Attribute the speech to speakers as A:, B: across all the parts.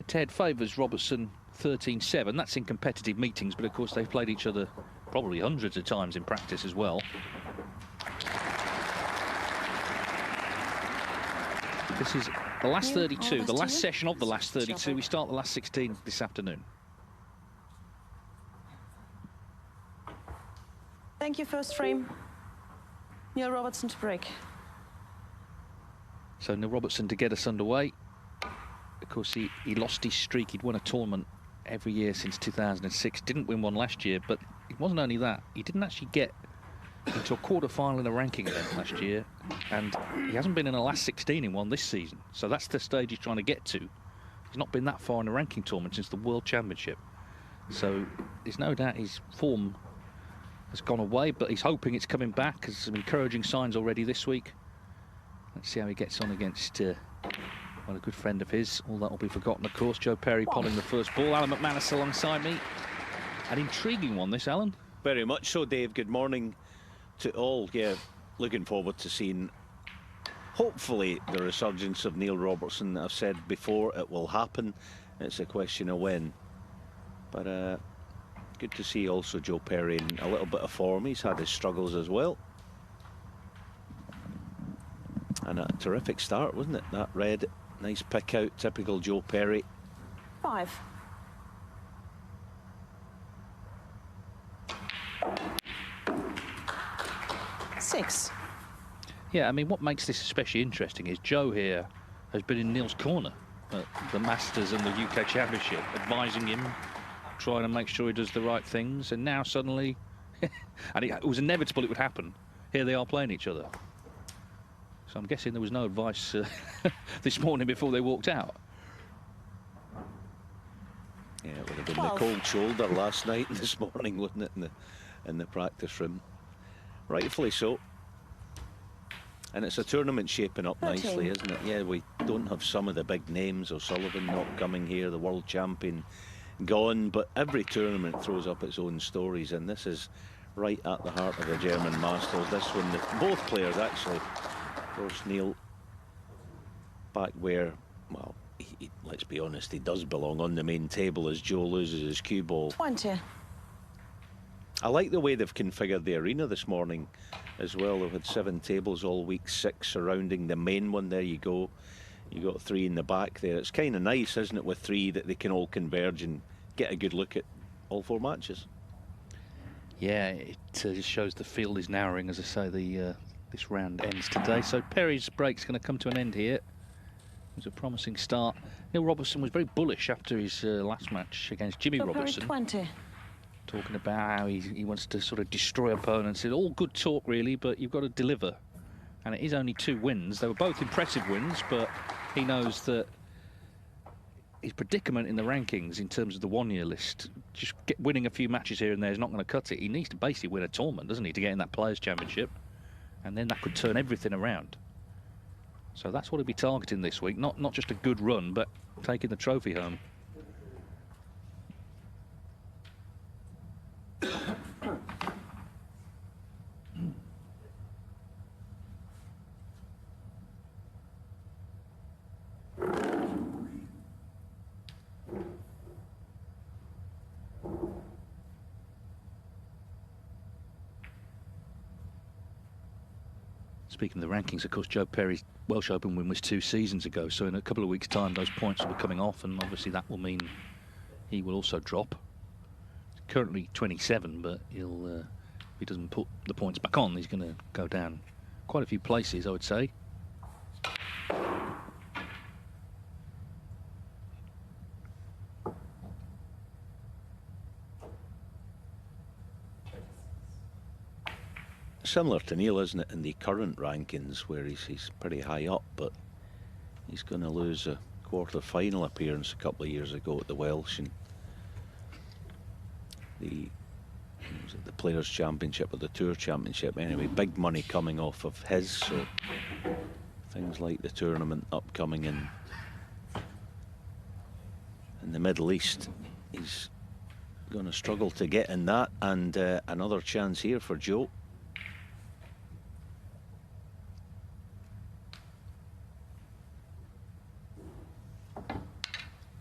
A: head-to-head favours Robertson 13-7. That's in competitive meetings, but of course they've played each other probably hundreds of times in practice as well. This is the last 32, the last session of the last 32. We start the last 16 this afternoon.
B: Thank you, first frame. Neil Robertson to break.
A: So Neil Robertson to get us underway. Of course, he lost his streak. He'd won a tournament every year since 2006. Didn't win one last year, but it wasn't only that. He didn't actually get into a quarter-final in a ranking event last year, and he hasn't been in a last 16 in one this season. So that's the stage he's trying to get to. He's not been that far in a ranking tournament since the World Championship. So there's no doubt his form has gone away, but he's hoping it's coming back. There's some encouraging signs already this week. Let's see how he gets on against well, a good friend of his. All that will be forgotten, of course. Joe Perry potting the first ball. Alan McManus alongside me. An intriguing one, this, Alan.
C: Very much so, Dave. Good morning to all. Yeah, looking forward to seeing, hopefully, the resurgence of Neil Robertson. I've said before, it will happen. It's a question of when. But good to see also Joe Perry in a little bit of form. He's had his struggles as well. And a terrific start, wasn't it? That red, nice pick out, typical Joe Perry.
B: 5. Six.
A: Yeah, I mean, what makes this especially interesting is Joe here has been in Neil's corner at the Masters and the UK Championship, advising him, trying to make sure he does the right things, and now suddenly, and it was inevitable it would happen, here they are playing each other. So I'm guessing there was no advice this morning before they walked out.
C: Yeah, it would have been the cold shoulder last night and this morning, wouldn't it, in the practice room. Rightfully so. And it's a tournament shaping up nicely, isn't it? Yeah, we don't have some of the big names. O'Sullivan not coming here, the world champion gone, but every tournament throws up its own stories, and this is right at the heart of the German Masters. This one, both players actually. Of course, Neil back where, well, let's be honest, he does belong on the main table as Joe loses his cue ball.
B: 20.
C: I like the way they've configured the arena this morning as well. They've had 7 tables all week, 6 surrounding the main one. There you go. You got 3 in the back there. It's kind of nice, isn't it, with 3 that they can all converge and get a good look at all 4 matches.
A: Yeah, it just shows the field is narrowing. As I say, this round ends today. So Perry's break's going to come to an end here. It was a promising start. Neil Robertson was very bullish after his last match against Jimmy Robertson.
B: 20.
A: Talking about how he wants to sort of destroy opponents. It's all good talk, really, but you've got to deliver. And it is only 2 wins. They were both impressive wins, but he knows that his predicament in the rankings in terms of the one-year list, just winning a few matches here and there is not going to cut it. He needs to basically win a tournament, doesn't he, to get in that Players' Championship. And then that could turn everything around. So that's what he'll be targeting this week. Not just a good run, but taking the trophy home. Speaking of the rankings, of course, Joe Perry's Welsh Open win was 2 seasons ago, so in a couple of weeks' time those points will be coming off, and obviously that will mean he will also drop. He's currently 27, but he'll if he doesn't put the points back on, he's going to go down quite a few places, I would say.
C: Similar to Neil, isn't it, in the current rankings, where he's pretty high up, but he's going to lose a quarter-final appearance a couple of years ago at the Welsh and the Players' Championship or the Tour Championship. Anyway, big money coming off of his, so things like the tournament upcoming in the Middle East, he's going to struggle to get in that, and another chance here for Joe.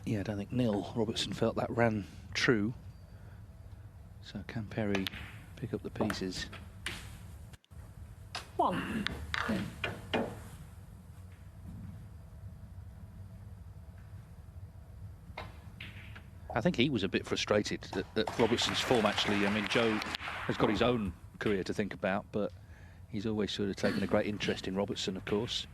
A: Yeah, I don't think Neil Robertson felt that ran true. So can Perry pick up the pieces?
B: 1.
A: I think he was a bit frustrated at Robertson's form, actually. I mean, Joe has got his own career to think about, but he's always sort of taken a great interest in Robertson, of course.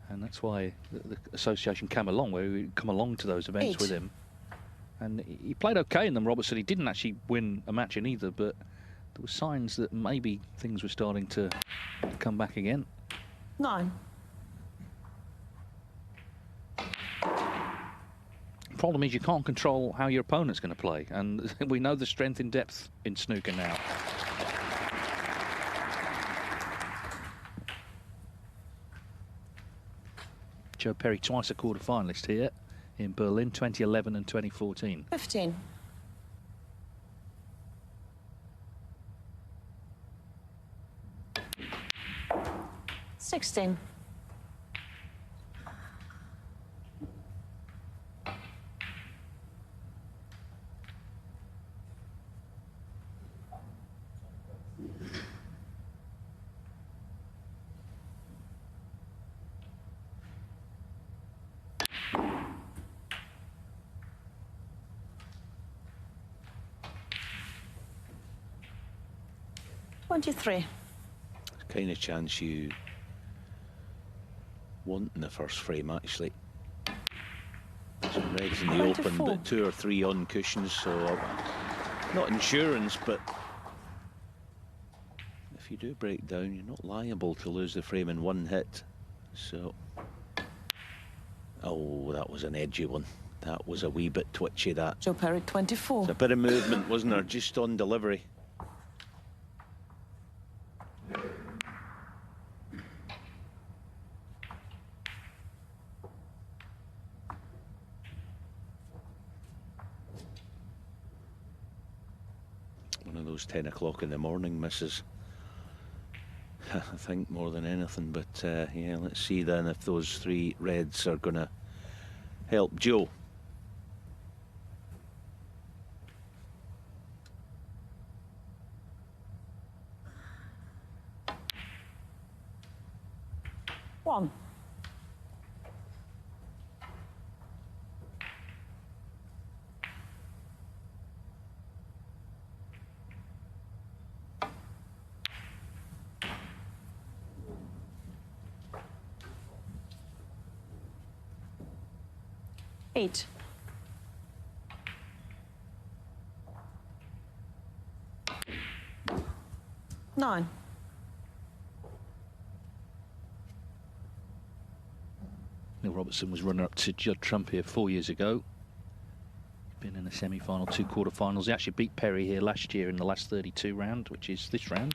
A: And that's why the association came along, where we come along to those events
B: 8.
A: with him. And he played okay in them, Robertson. He didn't actually win a match in either, but there were signs that maybe things were starting to come back again.
B: 9.
A: Problem is you can't control how your opponent's going to play, and we know the strength in depth in snooker now. Joe Perry, twice a quarter-finalist here in Berlin, 2011 and 2014.
B: 15. 16. 23.
C: The kind of chance you want in the first frame, actually. Some reds in the open,
B: 24.
C: but 2 or 3 on cushions, so not insurance, but if you do break down, you're not liable to lose the frame in one hit. So, oh, that was an edgy one. That was a wee bit twitchy, that.
B: Joe Perry, 24.
C: It's a bit of movement, wasn't there, just on delivery. One of those 10 o'clock in the morning misses, I think, more than anything. But yeah, let's see then if those 3 reds are going to help Joe.
B: One. Eight. 9.
A: Neil Robertson was runner-up to Judd Trump here 4 years ago. Been in a semi-final, 2 quarter-finals. He actually beat Perry here last year in the last 32 round, which is this round.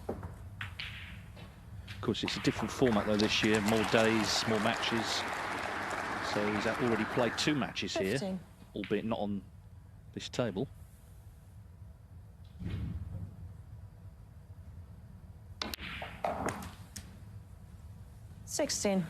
A: Of course, it's a different format though this year. More days, more matches. So he's already played 2 matches
B: 15.
A: here, albeit not on this table.
B: Sixteen.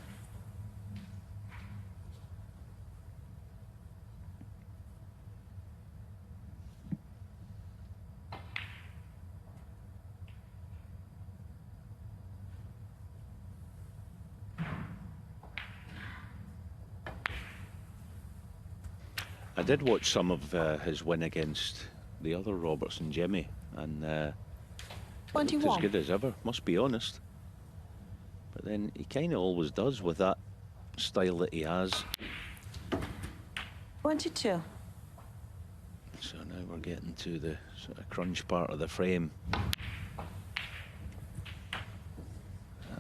C: I did watch some of his win against the other Robertson, Jimmy, and looked
B: 21.
C: as good as ever, must be honest. But then he kind of always does with that style that he has.
B: 22.
C: So now we're getting to the sort of crunch part of the frame. At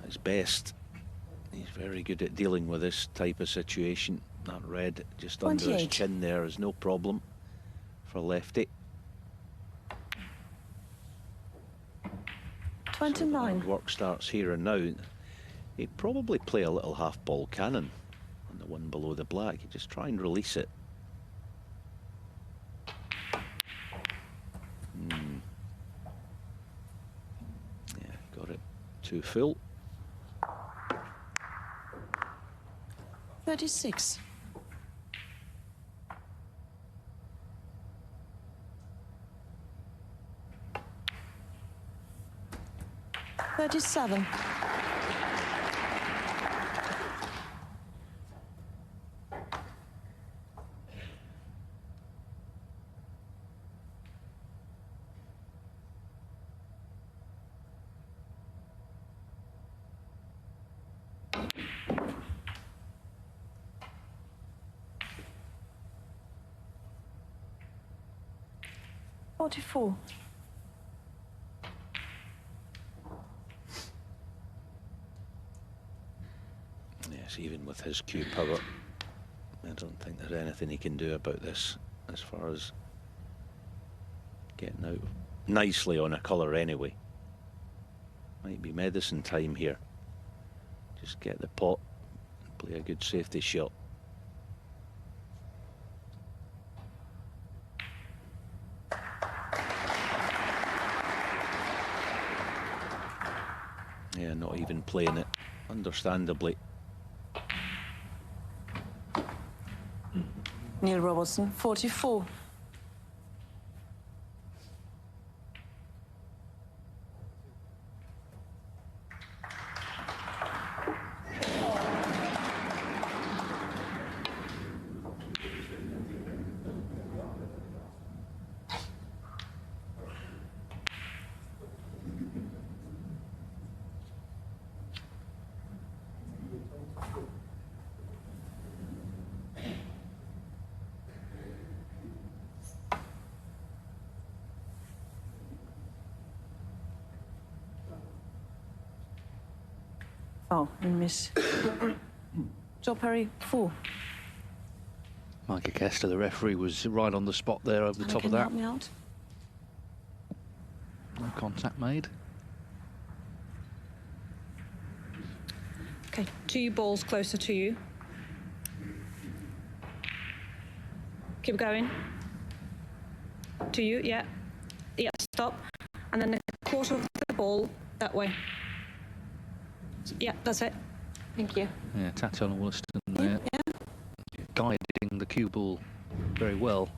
C: his best, he's very good at dealing with this type of situation. That red just under his
B: 28.
C: chin there is no problem for lefty.
B: 29.
C: So the hard work starts here and now. He'd probably play a little half-ball cannon on the one below the black. You just try and release it. Yeah, got it too full.
B: 36. 37. Forty-four.
C: Yes, even with his cue power, I don't think there's anything he can do about this as far as getting out nicely on a colour anyway. Might be medicine time here. Just get the pot and play a good safety shot. Yeah, not even playing it, understandably.
B: Neil Robertson, 44. Oh, and miss. Joe Perry, 4.
A: Micah Kester, the referee, was right on the spot there over the top of that.
B: Help me out.
A: No contact made.
D: Okay, 2 balls closer to you. Keep going. To you, yeah. Yeah, stop. And then a quarter of the ball that way. Yeah, that's it.
B: Thank you.
A: Yeah, Tatiana Williston there, guiding the cue ball very well.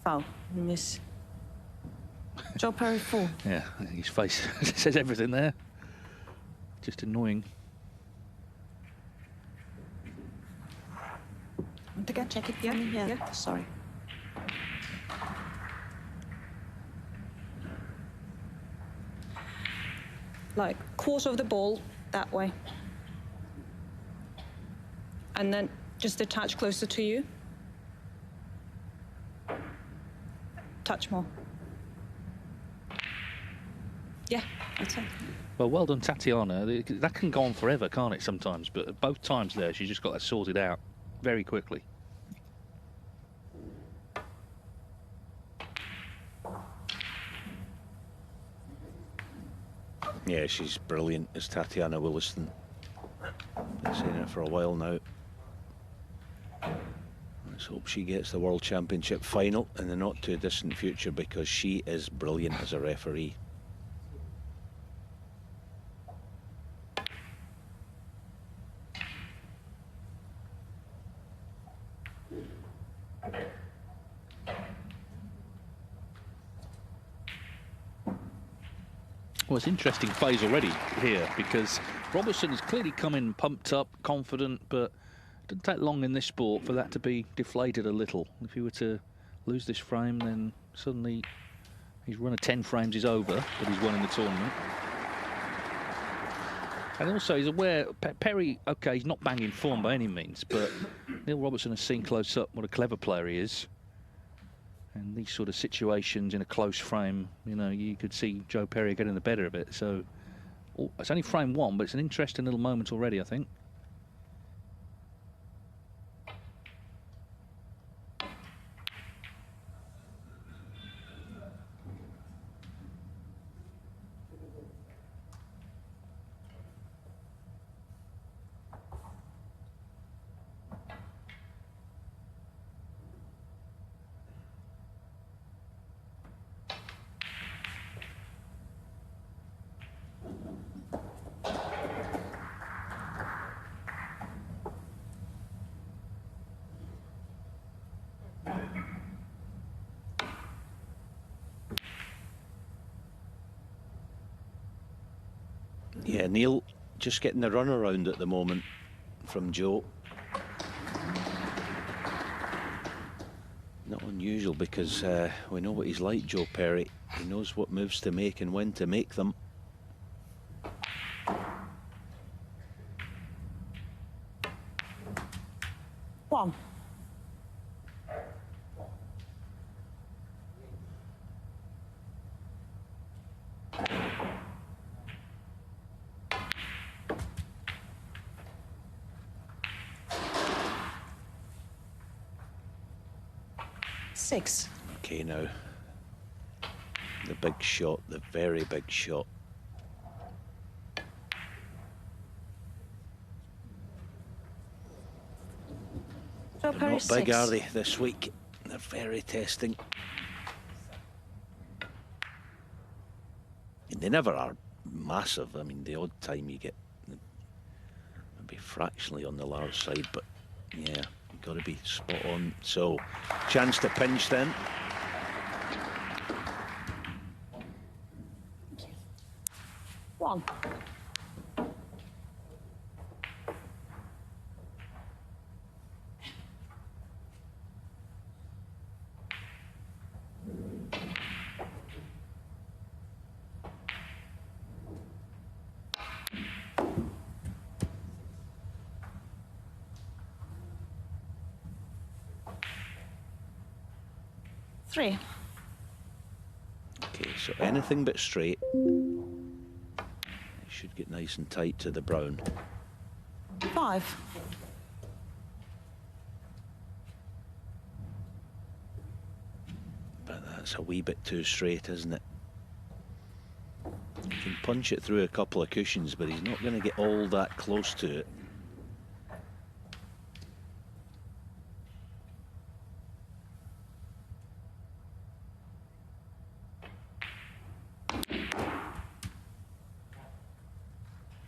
B: Foul, miss. Joe Perry, 4.
A: Yeah, his face says everything there. Just annoying.
D: Want to get
B: Check it for
D: Yeah,
B: me?
D: yeah.
B: Sorry.
D: Like quarter of the ball that way. And then just a touch closer to you. Touch more. Yeah, that's it.
A: Well, well done, Tatiana. That can go on forever, can't it, sometimes? But both times there, she just got that sorted out very quickly.
C: Yeah, she's brilliant, is Tatiana Williston. Been saying it for a while now. Let's hope she gets the World Championship final in the not too distant future, because she is brilliant as a referee.
A: Well, it's interesting phase already here, because Robertson has clearly come in pumped up, confident, but it doesn't take long in this sport for that to be deflated a little. If he were to lose this frame, then suddenly his run of 10 frames is over, but he's won in the tournament. And also he's aware, Perry, okay, he's not banging form by any means, but Neil Robertson has seen close up what a clever player he is. And these sort of situations in a close frame, you know, you could see Joe Perry getting the better of it. So it's only frame 1, but it's an interesting little moment already, I think.
C: Yeah, Neil just getting the run around at the moment from Joe. Not unusual because we know what he's like, Joe Perry. He knows what moves to make and when to make them.
B: One. Six.
C: Okay, now the big shot, the very big shot.
B: Joe
C: They're
B: Perry,
C: not big,
B: 6.
C: are they, this week? They're very testing. And they never are massive. I mean, the odd time you get maybe fractionally on the large side, but yeah, you've got to be spot on. So, chance to pinch then.
B: One. Three.
C: Okay, so anything but straight. It should get nice and tight to the brown.
B: 5.
C: But that's a wee bit too straight, isn't it? He can punch it through a couple of cushions, but he's not going to get all that close to it.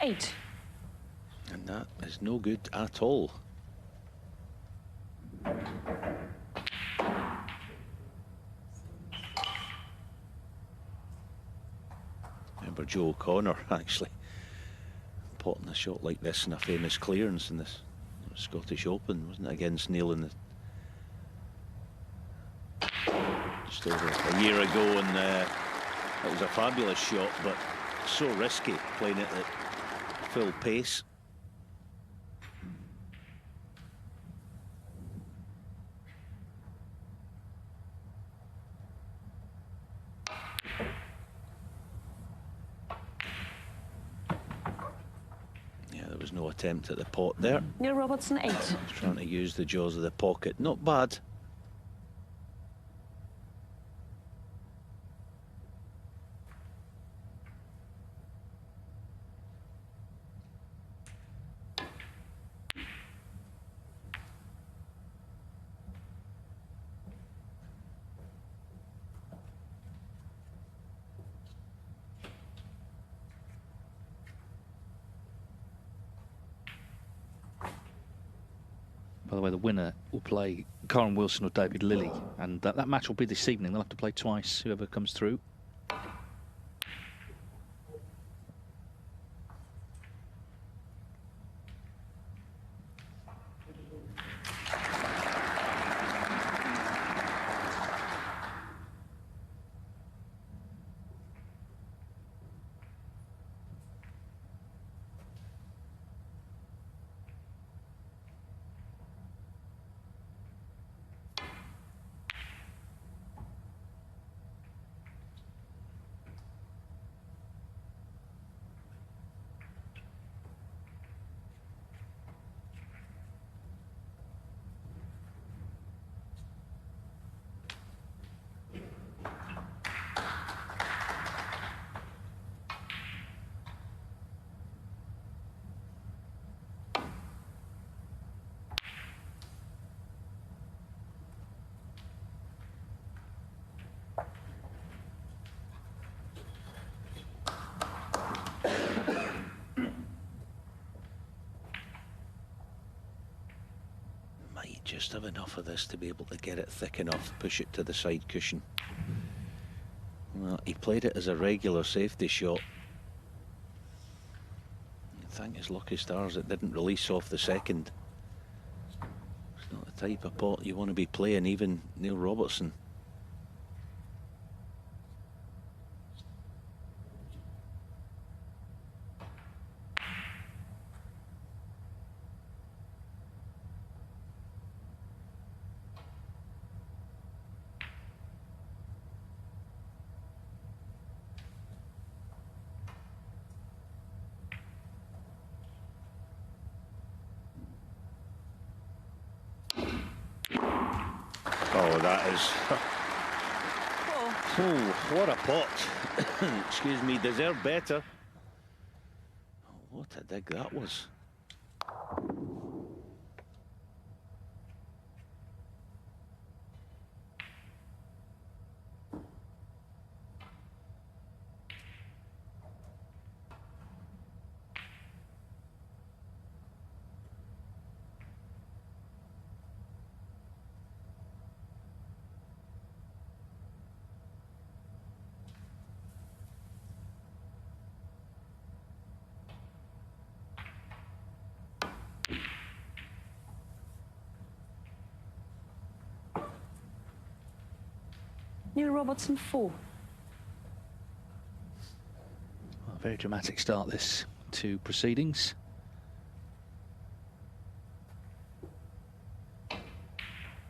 B: Eight.
C: And that is no good at all. Remember Joe O'Connor actually potting a shot like this in a famous clearance in this Scottish Open, wasn't it, against Neil in the just over a year ago, and it was a fabulous shot, but so risky playing it at full pace. Yeah, there was no attempt at the pot there.
B: Neil Robertson, 8.
C: Trying to use the jaws of the pocket. Not bad.
A: By the way, the winner will play Karen Wilson or David Lilly, and that match will be this evening. They'll have to play twice, whoever comes through.
C: Just have enough of this to be able to get it thick enough, push it to the side cushion. Well, he played it as a regular safety shot. Thank his lucky stars it didn't release off the second. It's not the type of pot you want to be playing, even Neil Robertson. Oh, that is... Oh, what a pot. Excuse me, deserved better. Oh, what a dig that was.
B: Neil Robertson 4.
A: Well, a very dramatic start this to proceedings.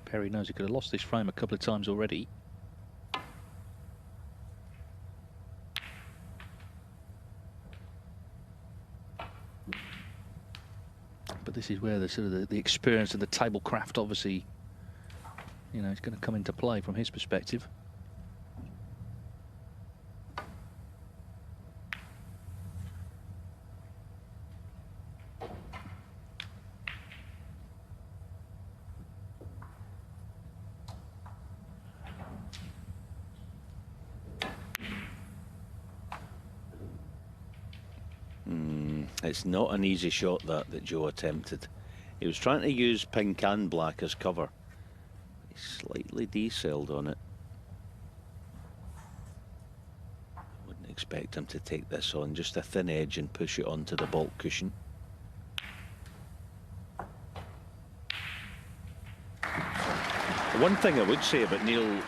A: Perry knows he could have lost this frame a couple of times already. But this is where the sort of the experience of the tablecraft, obviously, you know, it's going to come into play from his perspective.
C: It's not an easy shot that Joe attempted. He was trying to use pink and black as cover. He slightly decelled on it. I wouldn't expect him to take this on, just a thin edge and push it onto the baulk cushion. One thing I would say about Neil,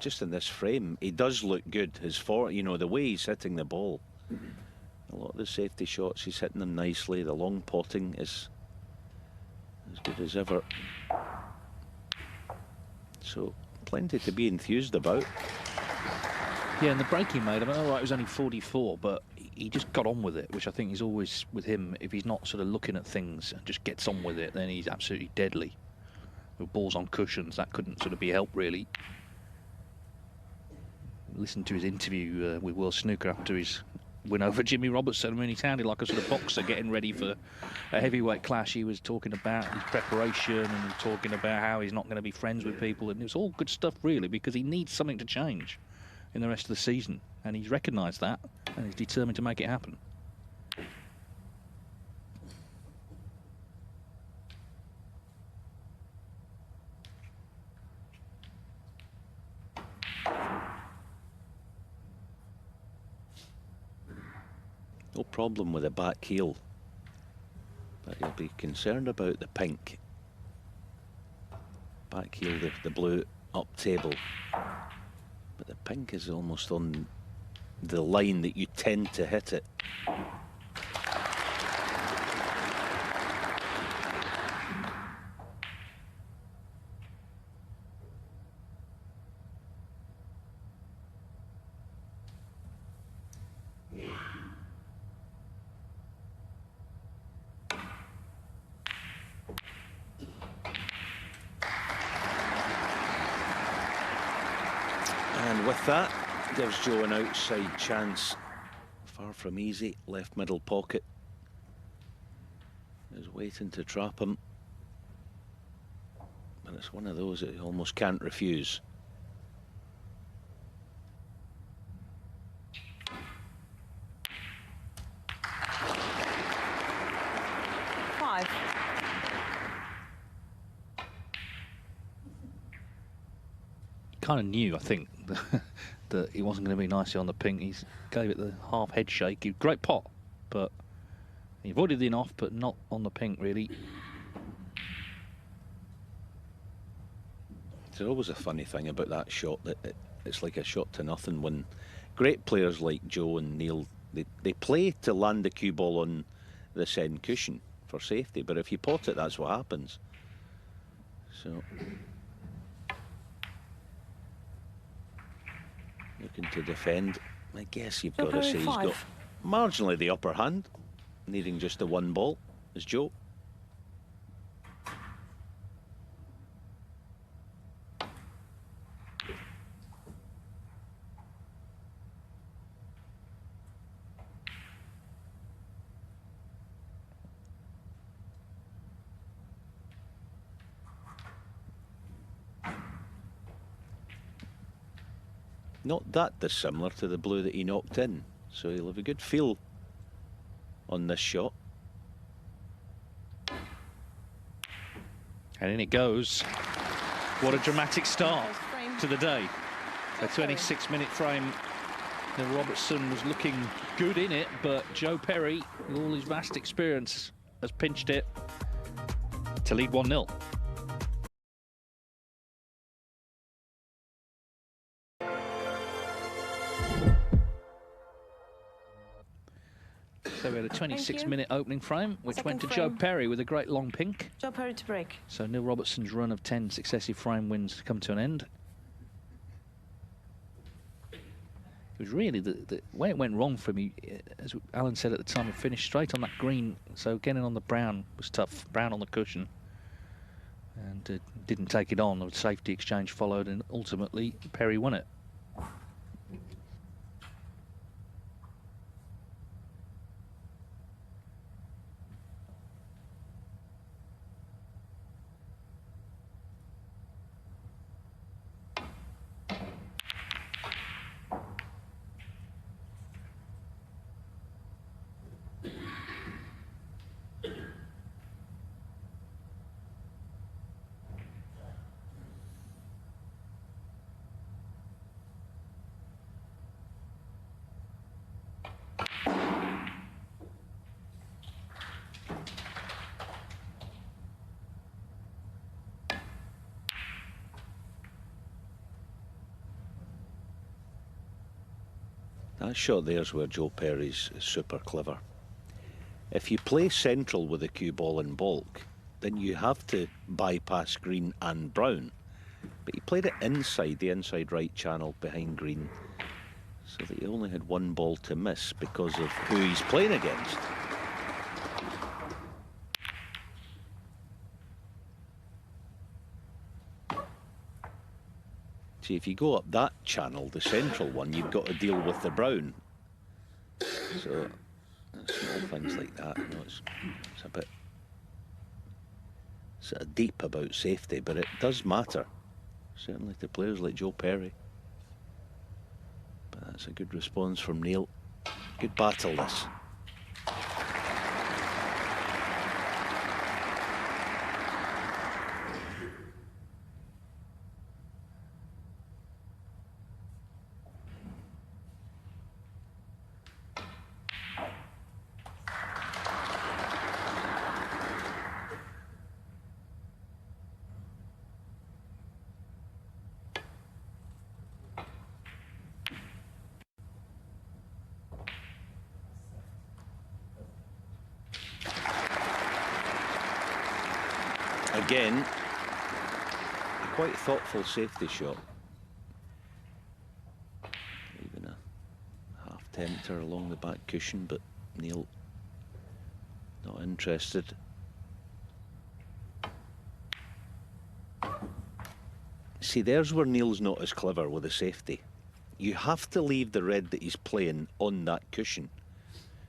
C: just in this frame, he does look good. His you know, the way he's hitting the ball. A lot of the safety shots, he's hitting them nicely. The long potting is as good as ever. So, plenty to be enthused about.
A: Yeah, and the break he made, I mean, all right, it was only 44, but he just got on with it, which I think is always with him. If he's not sort of looking at things and just gets on with it, then he's absolutely deadly. With balls on cushions, that couldn't sort of be helped, really. Listen to his interview with World Snooker after his win over Jimmy Robertson. I mean, he sounded like a sort of boxer getting ready for a heavyweight clash. He was talking about his preparation and talking about how he's not going to be friends with people. And it was all good stuff, really, because he needs something to change in the rest of the season. And he's recognised that, and he's determined to make it happen.
C: No problem with the back heel, but he'll be concerned about the pink. Back heel, the blue up table, but the pink is almost on the line that you tend to hit it. That gives Joe an outside chance. Far from easy. Left middle pocket is waiting to trap him, but it's one of those that he almost can't refuse.
A: Kind of knew, I think, that he wasn't going to be nicely on the pink. He gave it the half head shake. Great pot, but he avoided the in-off, but not on the pink, really.
C: There's always a funny thing about that shot, that it's like a shot to nothing when great players like Joe and Neil, they play to land the cue ball on this end cushion for safety, but if you pot it, that's what happens. So looking to defend. I guess you've got to say he's got marginally the upper hand, needing just the one ball, is Joe. Not that dissimilar to the blue that he knocked in, so he'll have a good feel on this shot.
A: And in it goes. What a dramatic start to the day. A 26-minute frame. Now Robertson was looking good in it, but Joe Perry, with all his vast experience, has pinched it to lead 1-0. So we had a 26-minute opening frame, which went to Joe Perry with a great long pink.
B: Joe Perry to break.
A: So Neil Robertson's run of 10 successive frame wins to come to an end. It was really the way it went wrong for me, as Alan said at the time, he finished straight on that green, so getting on the brown was tough. Brown on the cushion. And didn't take it on. The safety exchange followed, and ultimately Perry won it.
C: That shot there's where Joe Perry's super clever. If you play central with a cue ball in baulk, then you have to bypass green and brown. But he played it inside, the inside right channel behind green, so that he only had one ball to miss because of who he's playing against. See, if you go up that channel, the central one, you've got to deal with the brown. So, small things like that, you know, it's a bit sort of deep about safety, but it does matter, certainly to players like Joe Perry. But that's a good response from Neil. Good battle, this. Again, a quite thoughtful safety shot. Even a half tempter along the back cushion, but Neil not interested. See, there's where Neil's not as clever with the safety. You have to leave the red that he's playing on that cushion,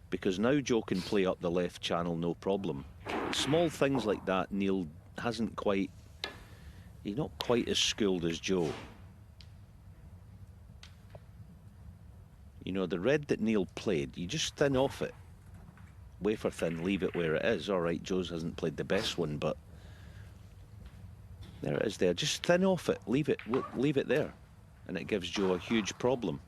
C: because now Joe can play up the left channel no problem. Small things like that, Neil hasn't quite, he's not quite as schooled as Joe. You know, the red that Neil played, you just thin off it. Wafer thin, leave it where it is. All right, Joe's hasn't played the best one, but there it is there. Just thin off it, leave it there. And it gives Joe a huge problem.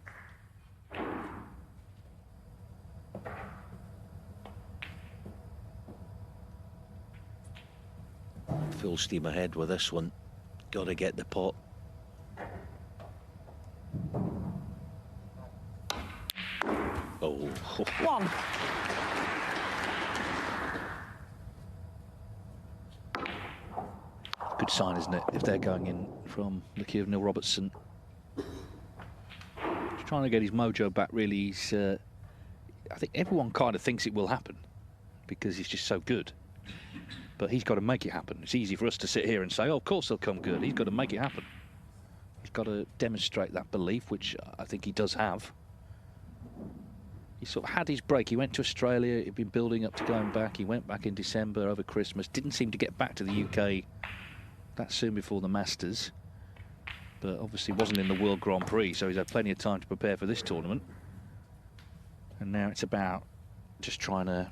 C: full steam ahead with this one. Got to get the pot. Oh.
B: 1.
A: Good sign, isn't it, if they're going in from the key of Neil Robertson. He's trying to get his mojo back, really. He's, I think everyone kind of thinks it will happen because he's just so good. But he's got to make it happen. It's easy for us to sit here and say, oh, of course they'll come good. He's got to make it happen. He's got to demonstrate that belief, which I think he does have. He sort of had his break. He went to Australia. He'd been building up to going back. He went back in December over Christmas. Didn't seem to get back to the UK that soon before the Masters. But obviously wasn't in the World Grand Prix, so he's had plenty of time to prepare for this tournament. And now it's about just trying to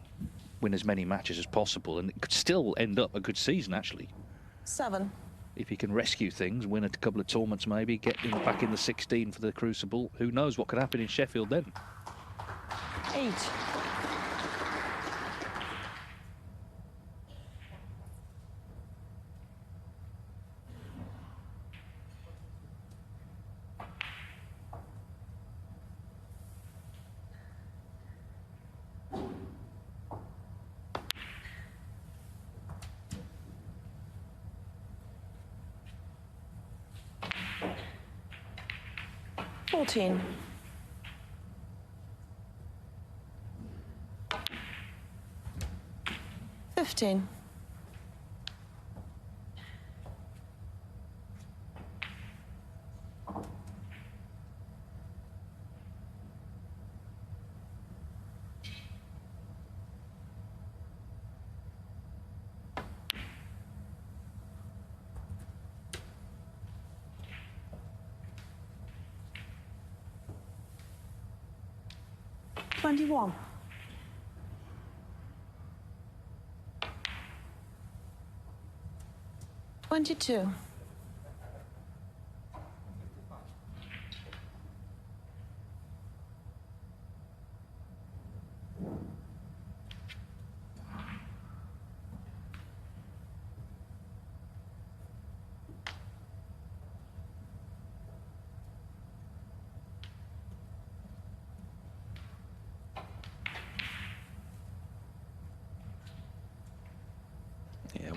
A: win as many matches as possible. And it could still end up a good season, actually.
B: 7.
A: If he can rescue things, win a couple of tournaments maybe, get back in the 16 for the Crucible. Who knows what could happen in Sheffield then?
B: 8. $14. 15. 21. 22.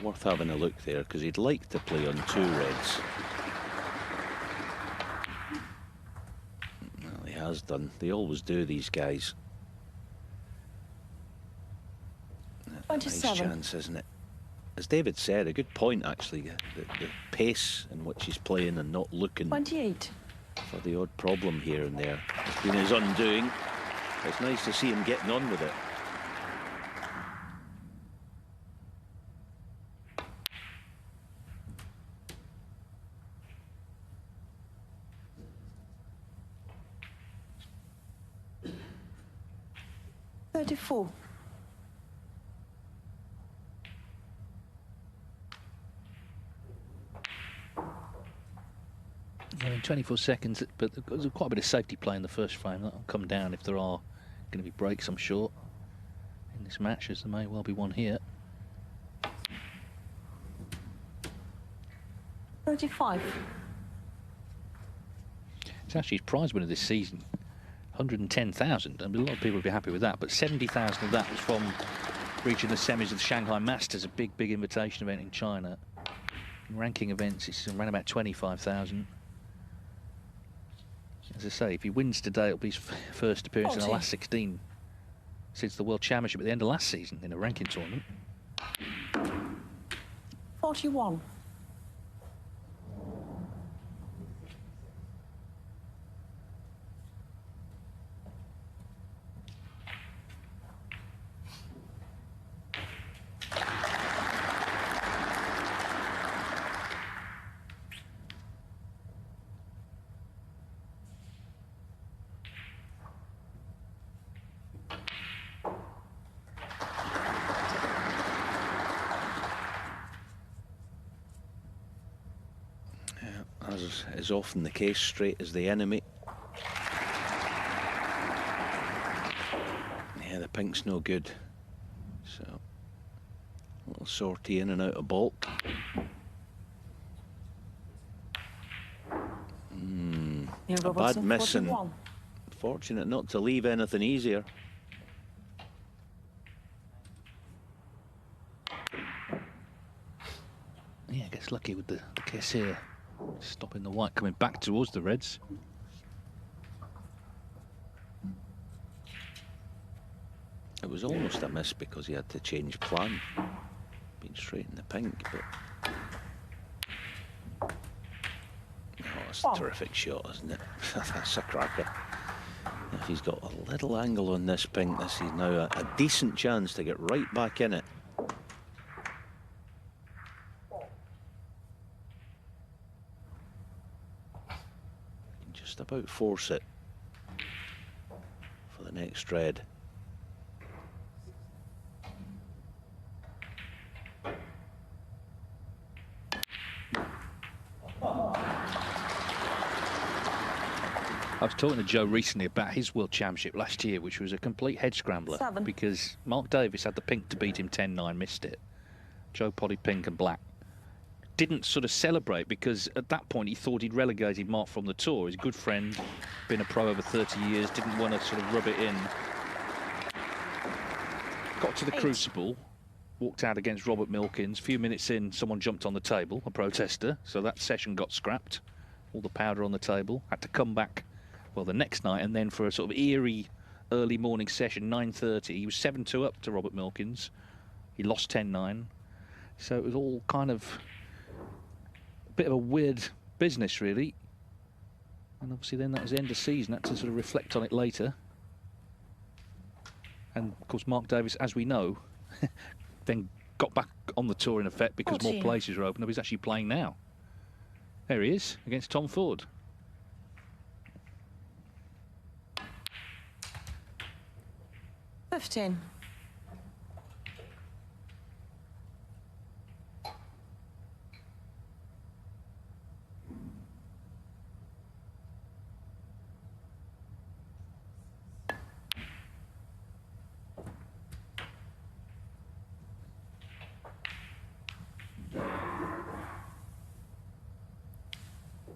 C: 'Worth having a look there, because he'd like to play on 2 reds. Well, he has done. They always do, these guys.
B: 27.
C: Nice chance, isn't it? As David said, a good point actually. The pace in which he's playing and not looking
B: 28.
C: for the odd problem here and there has been his undoing. It's nice to see him getting on with it.
B: $34.
A: In 24 seconds, but there's quite a bit of safety play in the first frame. That'll come down if there are going to be breaks, I'm sure, in this match, as there may well be one here.
B: 35.
A: It's actually his prize winner this season, 110,000. I mean, a lot of people would be happy with that, but 70,000 of that was from reaching the semis of the Shanghai Masters, a big invitation event in China. In ranking events, it's around about 25,000. As I say, if he wins today, it'll be his first appearance in the last 16 since the World Championship at the end of last season in a ranking tournament.
B: 41.
C: As is often the case, straight is the enemy. Yeah, the pink's no good. So, a little sortie in and out of baulk.
B: Near
C: A bad
B: Robertson,
C: miss and
B: 41.
C: fortunate not to leave anything easier.
A: Yeah, gets lucky with the kiss here. Stopping the white coming back towards the reds.
C: It was almost a miss because he had to change plan. Being straight in the pink, but... Oh, it's a terrific shot, isn't it? That's a cracker. If he's got a little angle on this pink, this is now a decent chance to get right back in it. Just about force it for the next red.
A: I was talking to Joe recently about his World Championship last year, which was a complete head scrambler.
B: 7.
A: Because Mark Davis had the pink to beat him 10-9, missed it. Joe potted pink and black. Didn't sort of celebrate because at that point he thought he'd relegated Mark from the tour. His good friend, been a pro over 30 years, didn't want to sort of rub it in. Got to the
B: 8.
A: Crucible, walked out against Robert Milkins. A few minutes in, someone jumped on the table, a protester, so that session got scrapped. All the powder on the table. Had to come back, well, the next night, and then for a sort of eerie early morning session, 9:30. He was 7-2 up to Robert Milkins. He lost 10-9. So it was all kind of a bit of a weird business, really. And obviously then that was the end of season. Had to sort of reflect on it later. And of course Mark Davis, as we know, then got back on the tour in effect because more places are open. He's actually playing now. There he is against Tom Ford.
B: $15.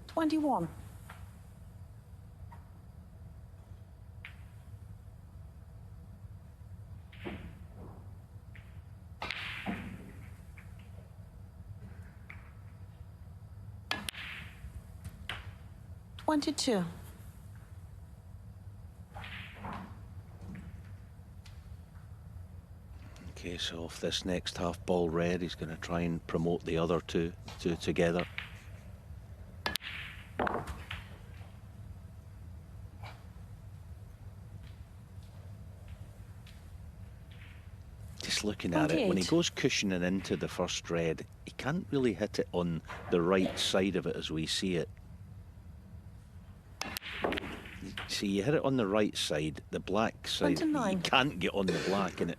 B: 21. 22.
C: Okay, so off this next half ball red, he's going to try and promote the other two together. Just looking at it, when he
B: 28.
C: goes cushioning into the first red, he can't really hit it on the right side of it as we see it. See, you hit it on the right side, the black side,
B: 29.
C: you can't get on the black, and it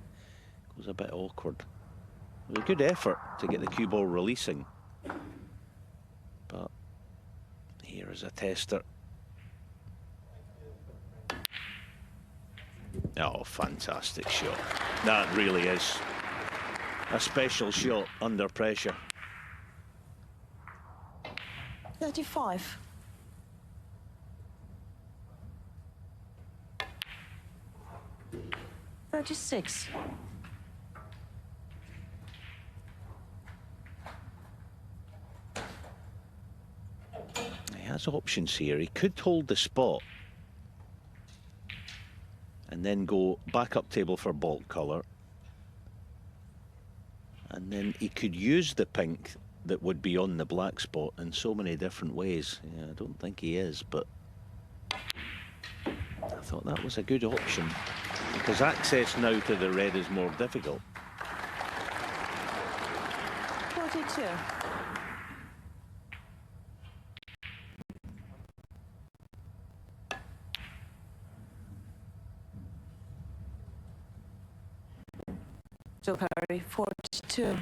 C: goes a bit awkward. It was a good effort to get the cue ball releasing, but here is a tester. Oh, fantastic shot. That really is a special shot under pressure.
B: 35. 36.
C: He has options here. He could hold the spot and then go back up table for baulk colour, and then he could use the pink that would be on the black spot in so many different ways. Yeah, I don't think he is, but I thought that was a good option because access now to the red is more difficult.
B: 42. Joe Perry, 42.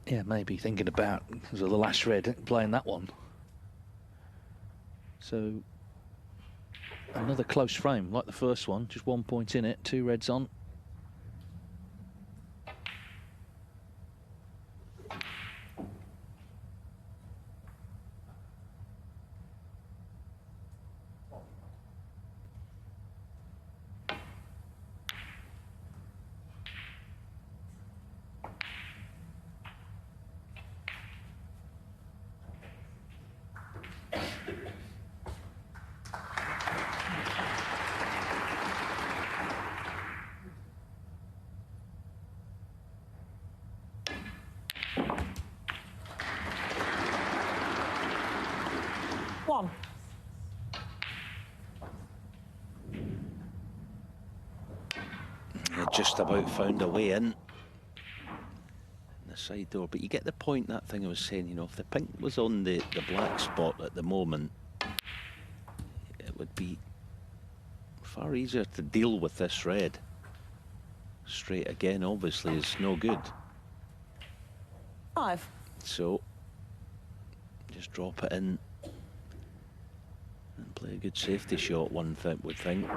A: Yeah, maybe thinking about the last red, playing that one. So another close frame like the first one, just 1 point in it, 2 reds on.
B: 1.
C: Just about found a way in the side door, but you get the point. That thing I was saying, you know, if the pink was on the black spot at the moment, it would be far easier to deal with this red. Straight again obviously is no good,
B: 5.
C: so just drop it in and play a good safety shot, one would think.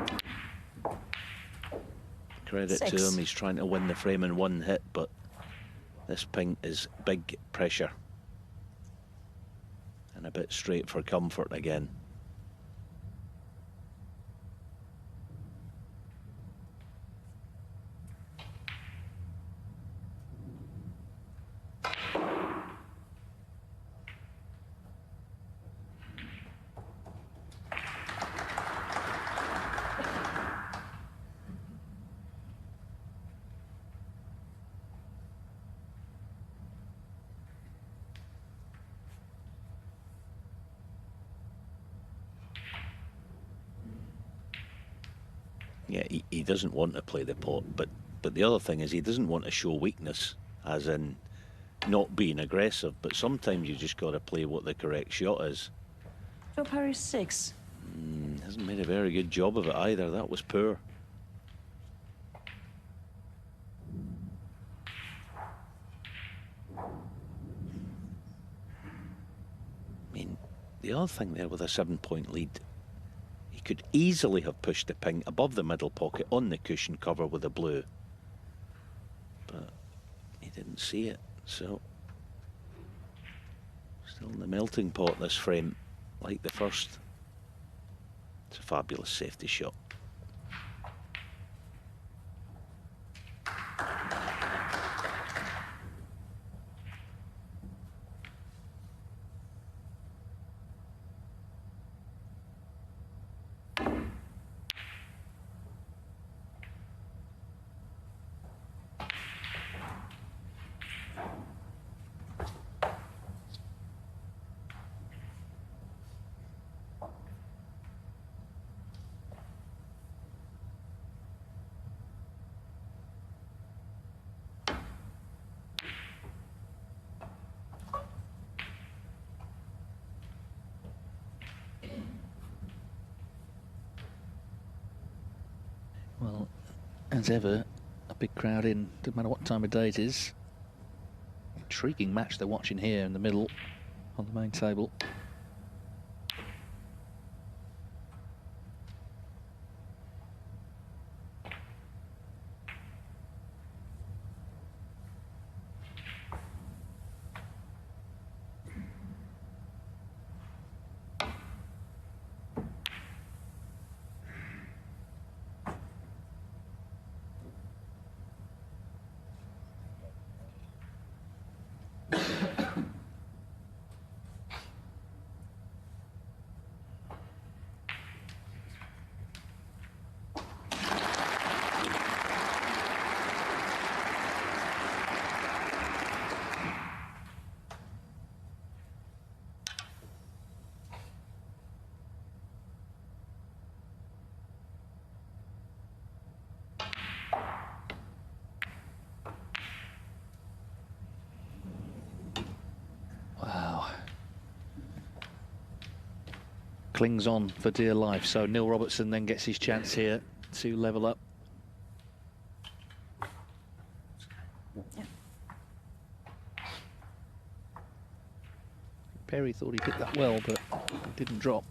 C: Credit
B: 6.
C: to him, he's trying to win the frame in one hit, but this pink is big pressure and a bit straight for comfort again. Yeah, he doesn't want to play the pot, but the other thing is he doesn't want to show weakness, as in not being aggressive, but sometimes you just got to play what the correct shot is.
B: Joe Perry 6.
C: Hasn't made a very good job of it either. That was poor. I mean, the other thing there with a 7-point lead, he could easily have pushed the pink above the middle pocket on the cushion cover with the blue, but he didn't see it, so still in the melting pot, this frame, like the first. It's a fabulous safety shot.
A: Well, as ever, a big crowd in, doesn't matter what time of day it is. Intriguing match they're watching here in the middle on the main table. Clings on for dear life, so Neil Robertson then gets his chance here to level up.
B: Yeah.
A: Perry thought he hit that well, but it didn't drop.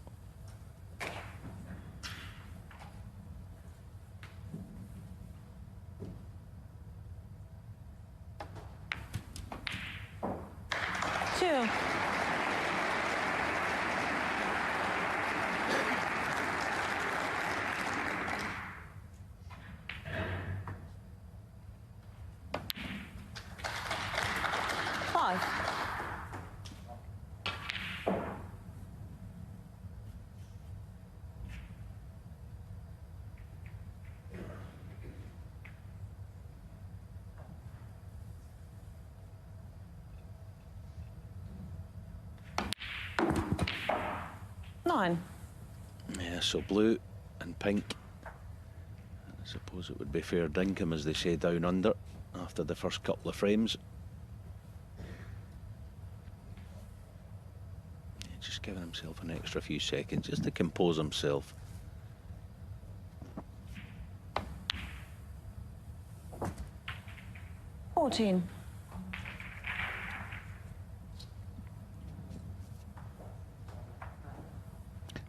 B: 9.
C: Yeah, so blue and pink. I suppose it would be fair dinkum, as they say down under, after the first couple of frames. Yeah, just giving himself an extra few seconds just to compose himself.
B: $14.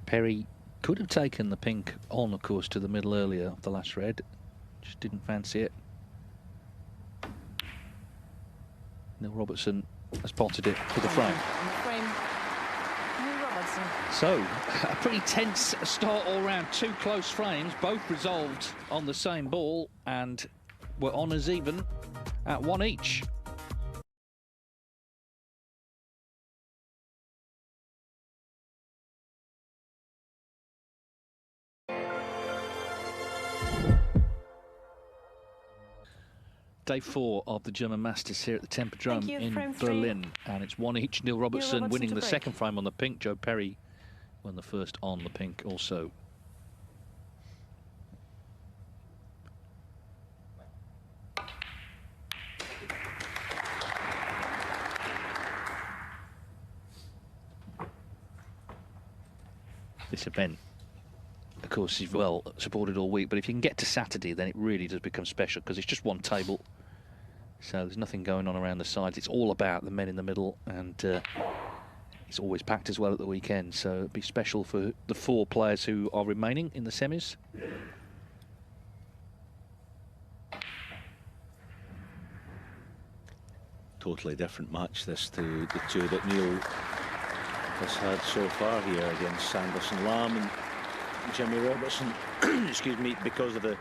A: Perry could have taken the pink on, of course, to the middle earlier off the last red. Just didn't fancy it. Neil Robertson has potted it for the frame.
B: Neil Robertson.
A: So, a pretty tense start all round. 2 close frames, both resolved on the same ball, and were on as even at 1 each. Day 4 of the German Masters here at the Tempodrome in Berlin, and it's 1 each. Neil Robertson winning the second frame on the pink. Joe Perry won the first on the pink also. This event, of course, is well supported all week, but if you can get to Saturday, then it really does become special, because it's just one table. So there's nothing going on around the sides. It's all about the men in the middle, and it's always packed as well at the weekend. So it'll be special for the 4 players who are remaining in the semis.
C: Totally different match this to the 2 that Neil has had so far here against Sanderson Lamb and Jimmy Robertson. Excuse me, because of the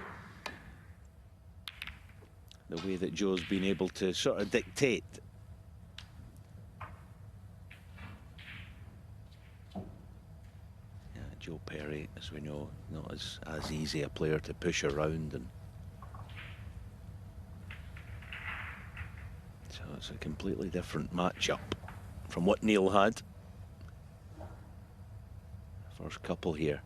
C: way that Joe's been able to sort of dictate. Yeah, Joe Perry, as we know, not as easy a player to push around, and so it's a completely different matchup from what Neil had. First couple here.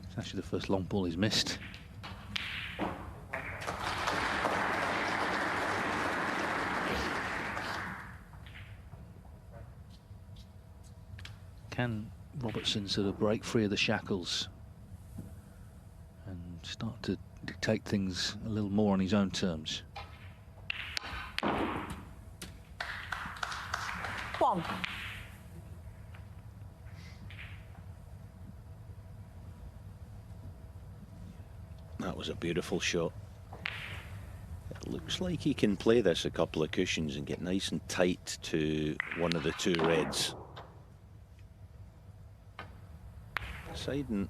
A: It's actually the first long ball he's missed. Can Robertson sort of break free of the shackles and start to dictate things a little more on his own terms?
B: 1.
C: That was a beautiful shot. It looks like he can play this a couple of cushions and get nice and tight to one of the 2 reds. Deciding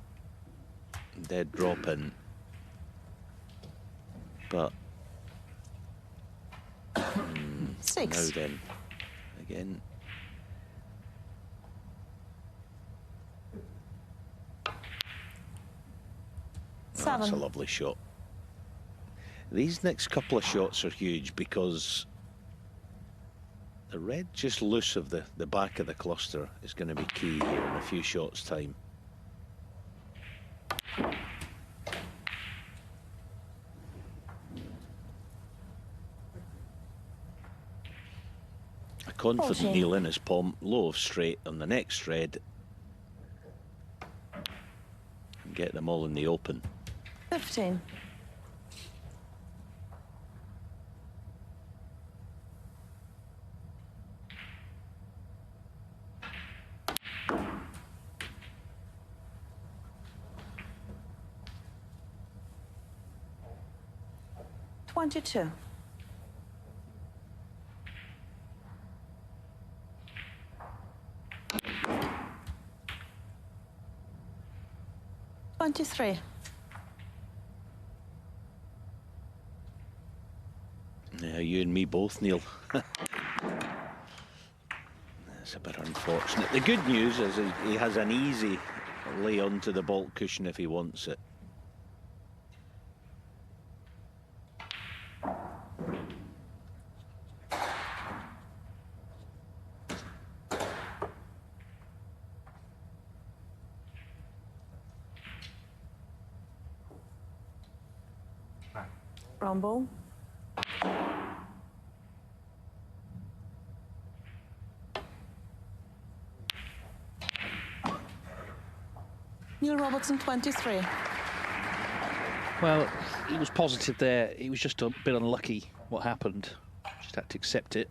C: dead drop in, but
B: 6.
C: now then, again.
B: Seven.
C: That's a lovely shot. These next couple of shots are huge, because the red just loose of the back of the cluster is going to be key here in a few shots' time. A confident
B: 14.
C: Neil in his palm, low of straight on the next red, and get them all in the open.
B: 15. $22. $23.
C: Yeah, you and me both, Neil. That's a bit unfortunate. The good news is he has an easy lay onto the baulk cushion if he wants it.
B: Rumble. Neil Robertson, 23.
A: Well, he was positive there. He was just a bit unlucky what happened. Just had to accept it.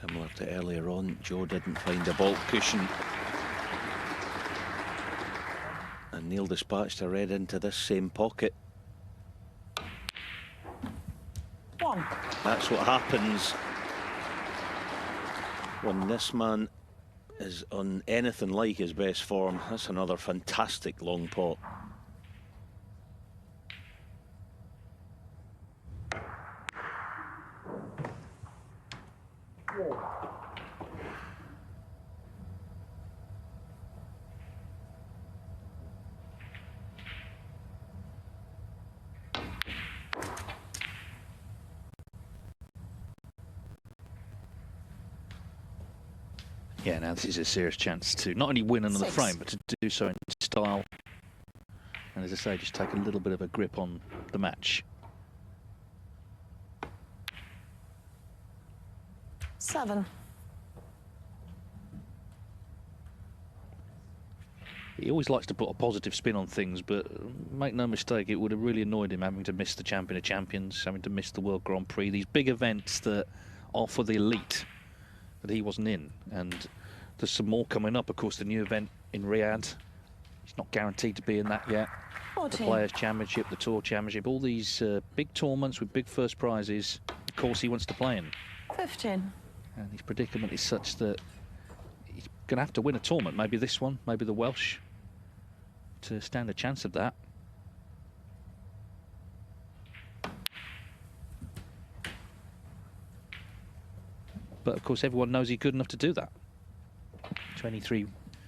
C: Similar to earlier on, Joe didn't find a baulk cushion. And Neil dispatched a red into this same pocket.
B: 1.
C: That's what happens when this man is on anything like his best form. That's another fantastic long pot.
A: Yeah, now this is a serious chance to not only win another
B: 6.
A: frame, but to do so in style. And as I say, just take a little bit of a grip on the match.
B: 7.
A: He always likes to put a positive spin on things, but make no mistake, it would have really annoyed him having to miss the Champion of Champions, having to miss the World Grand Prix, these big events that are for the elite that he wasn't in. And there's some more coming up. Of course, the new event in Riyadh, he's not guaranteed to be in that yet.
B: 14.
A: The Players' Championship, the Tour Championship, all these big tournaments with big first prizes, of course he wants to play in.
B: 15.
A: And his predicament is such that he's going to have to win a tournament, maybe this one, maybe the Welsh, to stand a chance of that. But of course everyone knows he's good enough to do that. 23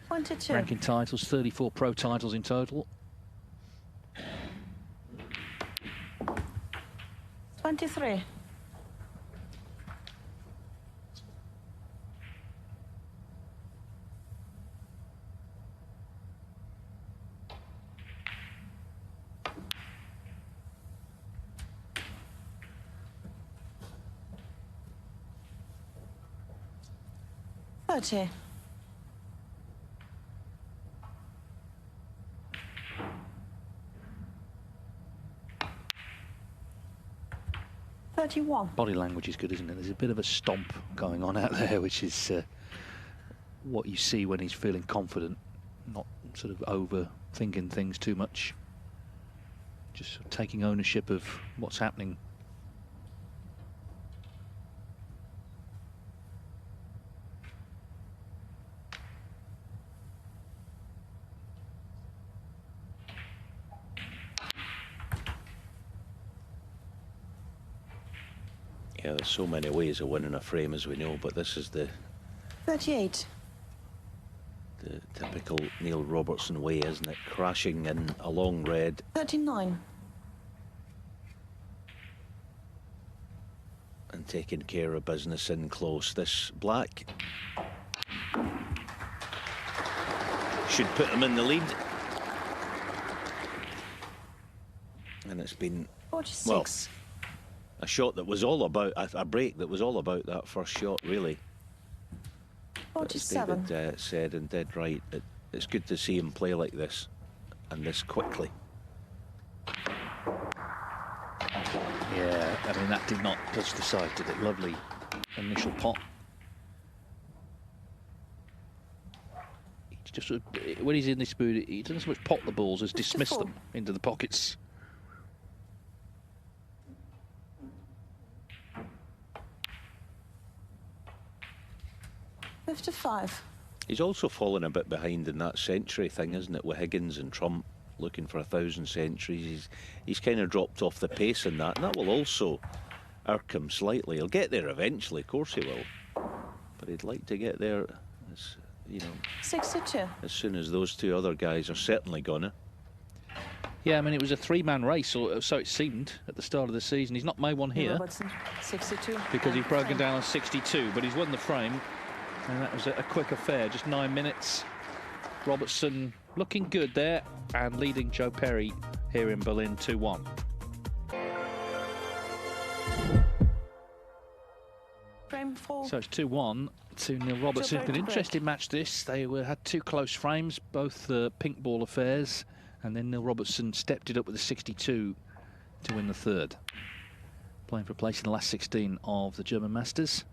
B: 22.
A: ranking titles, 34 pro titles in total.
B: 23. 30. 31.
A: Body language is good, isn't it? There's a bit of a stomp going on out there, which is what you see when he's feeling confident, not sort of overthinking things too much. Just taking ownership of what's happening.
C: Yeah, there's so many ways of winning a frame, as we know, but this is the
B: 38.
C: typical Neil Robertson way, isn't it? Crashing in a long red.
B: 39.
C: And taking care of business in close. This black should put him in the lead. And it's been,
B: 46.
C: well, a shot that was all about, a break that was all about that first shot, really. But as
B: 47.
C: David said and did right, it's good to see him play like this, and this quickly.
A: Yeah, I mean, that did not touch the side, did it? Lovely initial pot. He's just, when he's in this mood, he doesn't so much pot the balls as dismiss them into the pockets.
B: $55.
C: He's also fallen a bit behind in that century thing, isn't it, with Higgins and Trump looking for 1,000 centuries. He's kind of dropped off the pace in that, and that will also irk him slightly. He'll get there eventually, of course he will, but he'd like to get there, as you know,
B: 62.
C: as soon as those two other guys are certainly gonna.
A: Yeah, I mean, it was a three-man race, or so it seemed at the start of the season. He's not made one here
B: Robertson, 62.
A: because he's broken down on 62, but he's won the frame. And that was a quick affair, just 9 minutes. Robertson looking good there and leading Joe Perry here in Berlin 2-1.
B: Frame 4.
A: So it's 2-1 to Neil Robertson. An interesting match this. They had two close frames, both pink ball affairs, and then Neil Robertson stepped it up with a 62 to win the third. Playing for a place in the last 16 of the German Masters.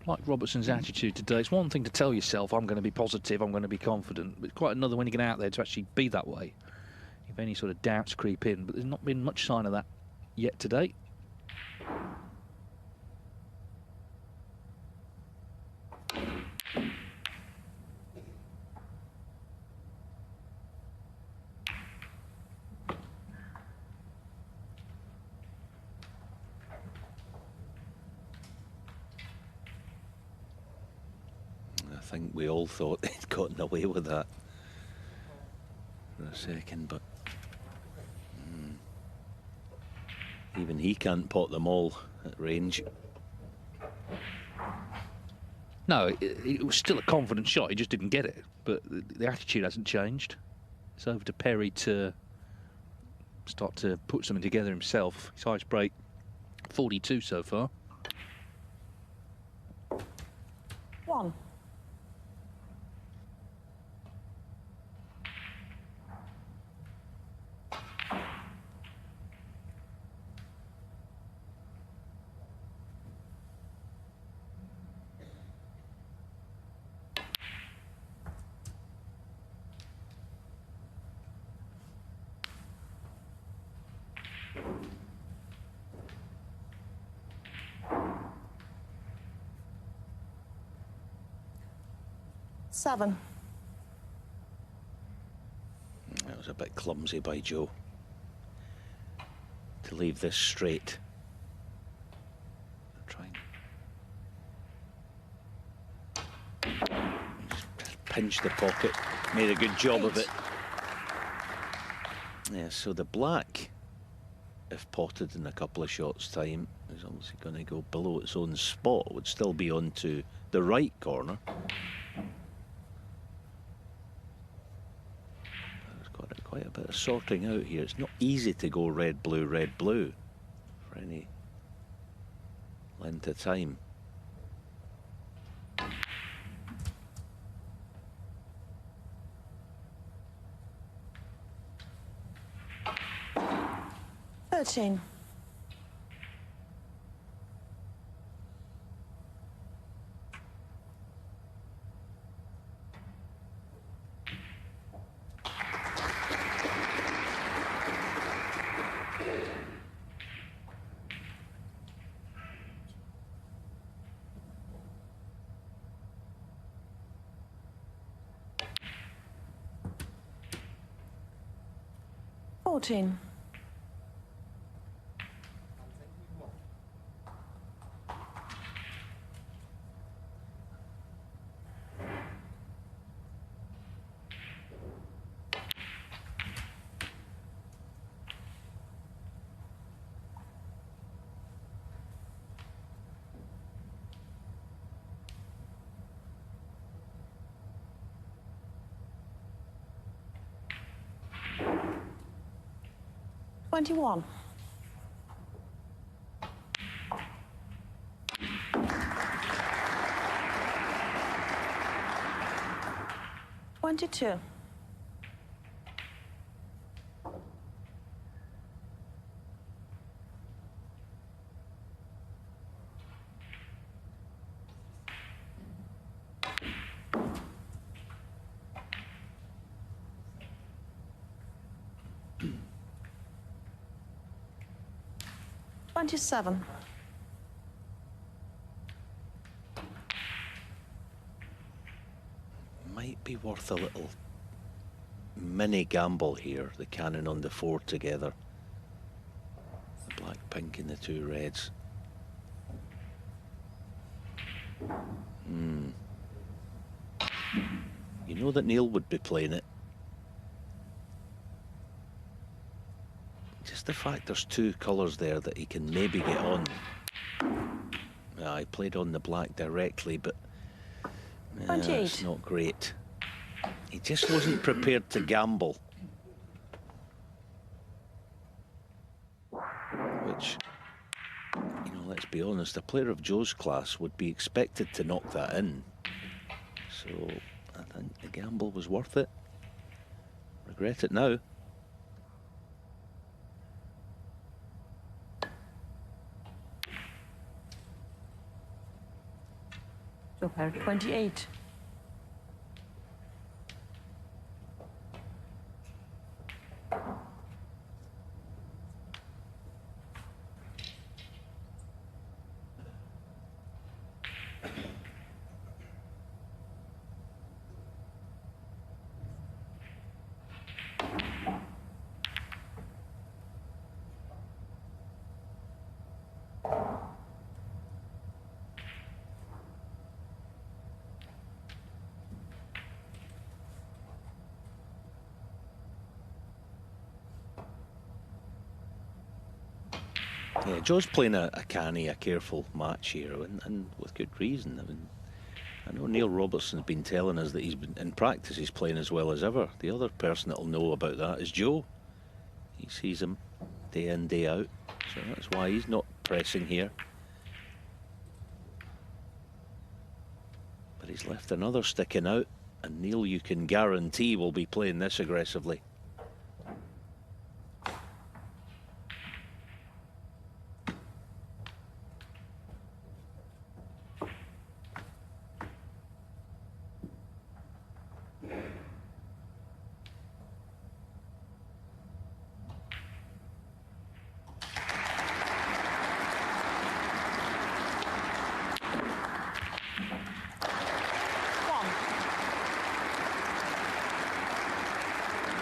A: Like Robertson's attitude today, it's one thing to tell yourself, I'm going to be positive, I'm going to be confident, but it's quite another when you get out there to actually be that way. If any sort of doubts creep in, but there's not been much sign of that yet today.
C: I think we all thought they'd gotten away with that for a second, but even he can't pot them all at range.
A: No, it was still a confident shot, he just didn't get it, but the attitude hasn't changed. It's over to Perry to start to put something together himself. His highest break, 42 so far.
B: 1. $7.
C: That was a bit clumsy by Joe to leave this straight. Trying. Just pinched the pocket, made a good job of it. Yeah, so the black, if potted in a couple of shots' time, is obviously going to go below its own spot. It would still be onto the right corner. Quite a bit of sorting out here. It's not easy to go red, blue for any length of time.
B: $13. $14. $21. 22. $27.
C: Might be worth a little mini gamble here. The cannon on the 4 together. The black, pink and the 2 reds. You know that Neil would be playing it. Just the fact there's 2 colours there that he can maybe get on. I played on the black directly, but it's not great. He just wasn't prepared to gamble. Which, you know, let's be honest, a player of Joe's class would be expected to knock that in. So I think the gamble was worth it. Regret it now.
B: So pair 28.
C: Yeah, Joe's playing a canny, a careful match here, and with good reason. I mean, I know Neil Robertson's been telling us that he's been in practice, he's playing as well as ever. The other person that'll know about that is Joe. He sees him day in, day out, so that's why he's not pressing here. But he's left another sticking out, and Neil, you can guarantee, will be playing this aggressively.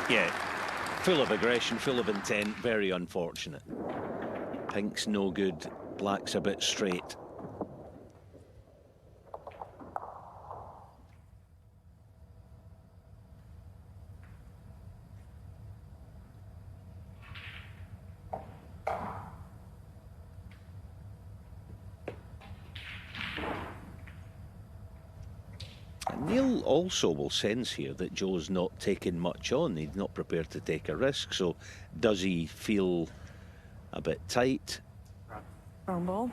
C: Yeah, full of aggression, full of intent, very unfortunate. Pink's no good, black's a bit straight. Neil also will sense here that Joe's not taking much on. He's not prepared to take a risk. So does he feel a bit tight?
B: Wrong ball.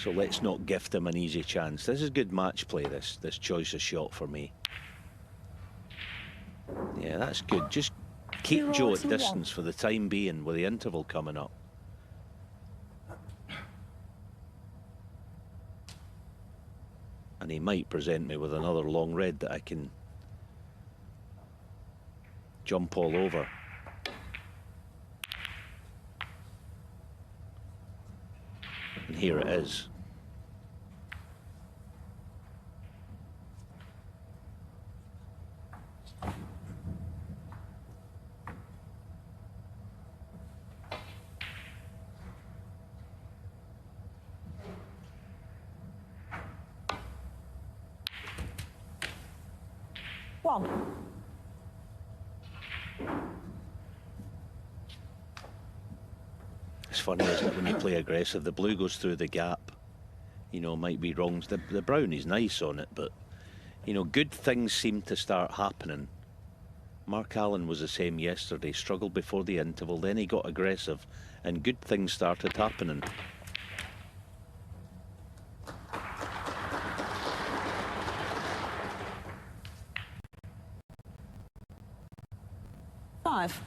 C: So let's not gift him an easy chance. This is good match play, this choice of shot for me. Yeah, that's good. Just keep Joe at distance for the time being with the interval coming up. And he might present me with another long red that I can jump all over. And here it is. It's funny, isn't it, when you play aggressive, the blue goes through the gap. You know, might be wrong. The brown is nice on it, but, you know, good things seem to start happening. Mark Allen was the same yesterday, struggled before the interval, then he got aggressive, and good things started happening.
B: 25.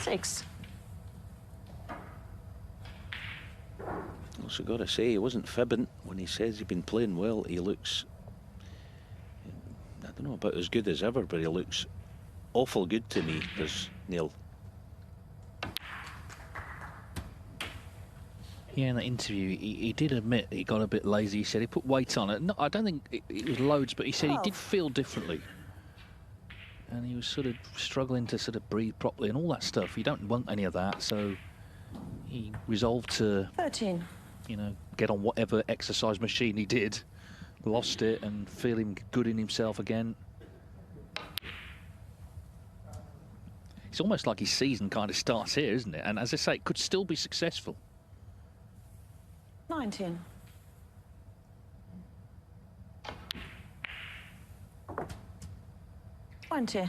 B: 6.
C: Also got to say, he wasn't fibbing when he says he's been playing well. He looks, I don't know about as good as ever, but he looks awful good to me, does Neil.
A: Yeah, in that interview, he did admit he got a bit lazy. He said he put weight on it. No, I don't think it was loads, but he said he did feel differently. And he was sort of struggling to sort of breathe properly and all that stuff. You don't want any of that, so he resolved to
B: 13.
A: You know, get on whatever exercise machine he did, lost it, and feeling good in himself again. It's almost like his season kind of starts here, isn't it? And as I say, it could still be successful.
B: 19. 20.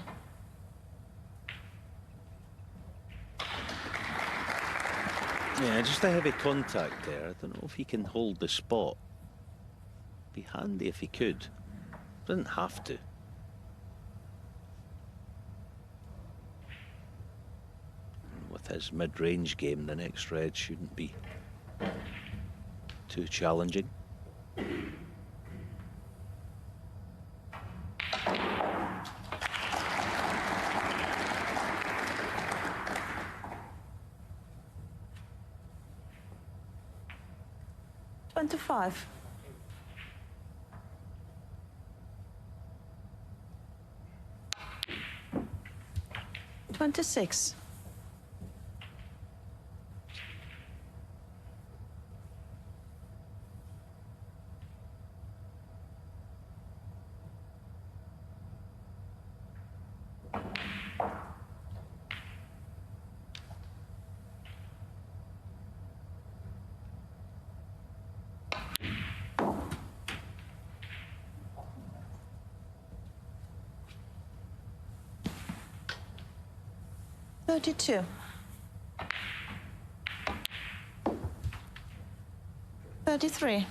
C: Yeah, just a heavy contact there. I don't know if he can hold the spot. Be handy if he could. Doesn't have to. With his mid-range game, the next red shouldn't be too challenging.
B: $25. 26. 32. 33.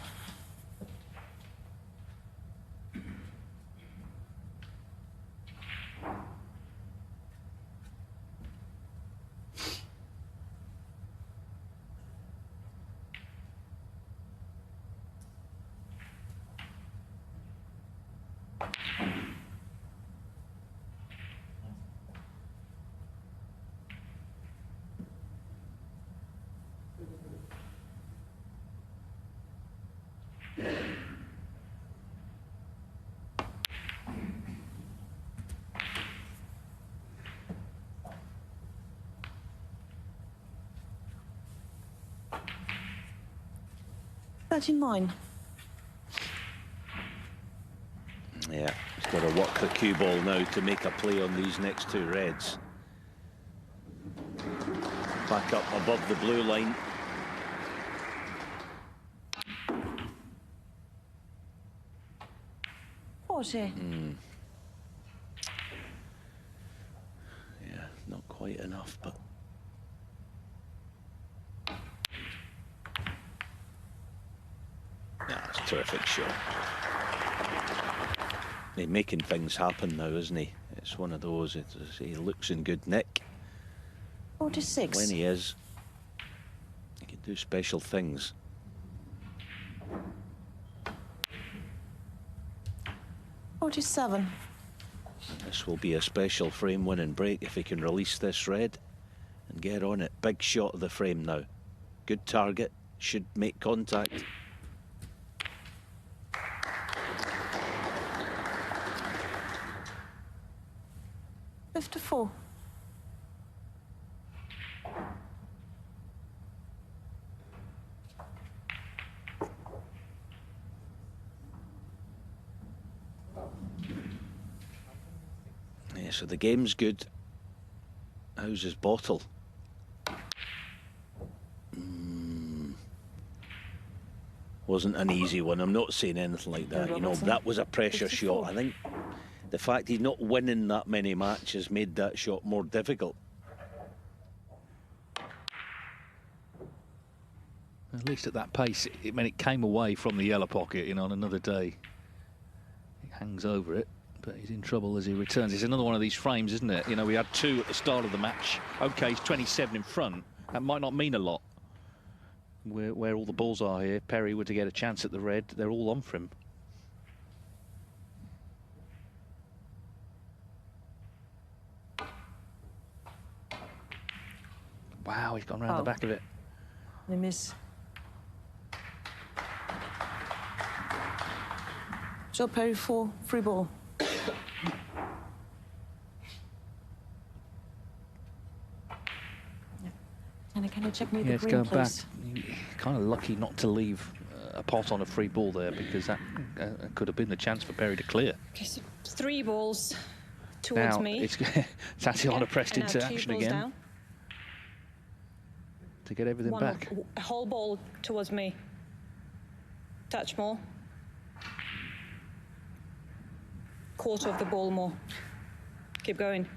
B: 39.
C: Yeah, he's got to work the cue ball now to make a play on these next two reds. Back up above the blue line.
B: Yeah,
C: not quite enough, but that's a terrific shot. He's making things happen now, isn't he? It's one of those, he looks in good nick.
B: 46.
C: When he is, he can do special things.
B: 47.
C: This will be a special frame winning break if he can release this red and get on it. Big shot of the frame now. Good target, should make contact.
B: $54.
C: Yeah, so the game's good. How's his bottle? Wasn't an easy one. I'm not saying anything like that. You know, that was a pressure shot. I think the fact he's not winning that many matches made that shot more difficult.
A: At least at that pace, it came away from the yellow pocket, you know, on another day. He hangs over it, but he's in trouble as he returns. It's another one of these frames, isn't it? You know, we had 2 at the start of the match. OK, he's 27 in front. That might not mean a lot. Where all the balls are here, Perry were to get a chance at the red. They're all on for him. Wow, he's gone round the back of it.
B: They miss. Joe Perry 4, free ball. And can you check me the green, please?
A: Kind of lucky not to leave a pot on a free ball there, because that could have been the chance for Perry to clear.
D: Okay, so 3 balls towards
A: now,
D: me.
A: It's Tatiana pressed into action again
D: down.
A: to get everything back.
D: A whole ball towards me. Touch more. Quarter of the ball more. Keep going.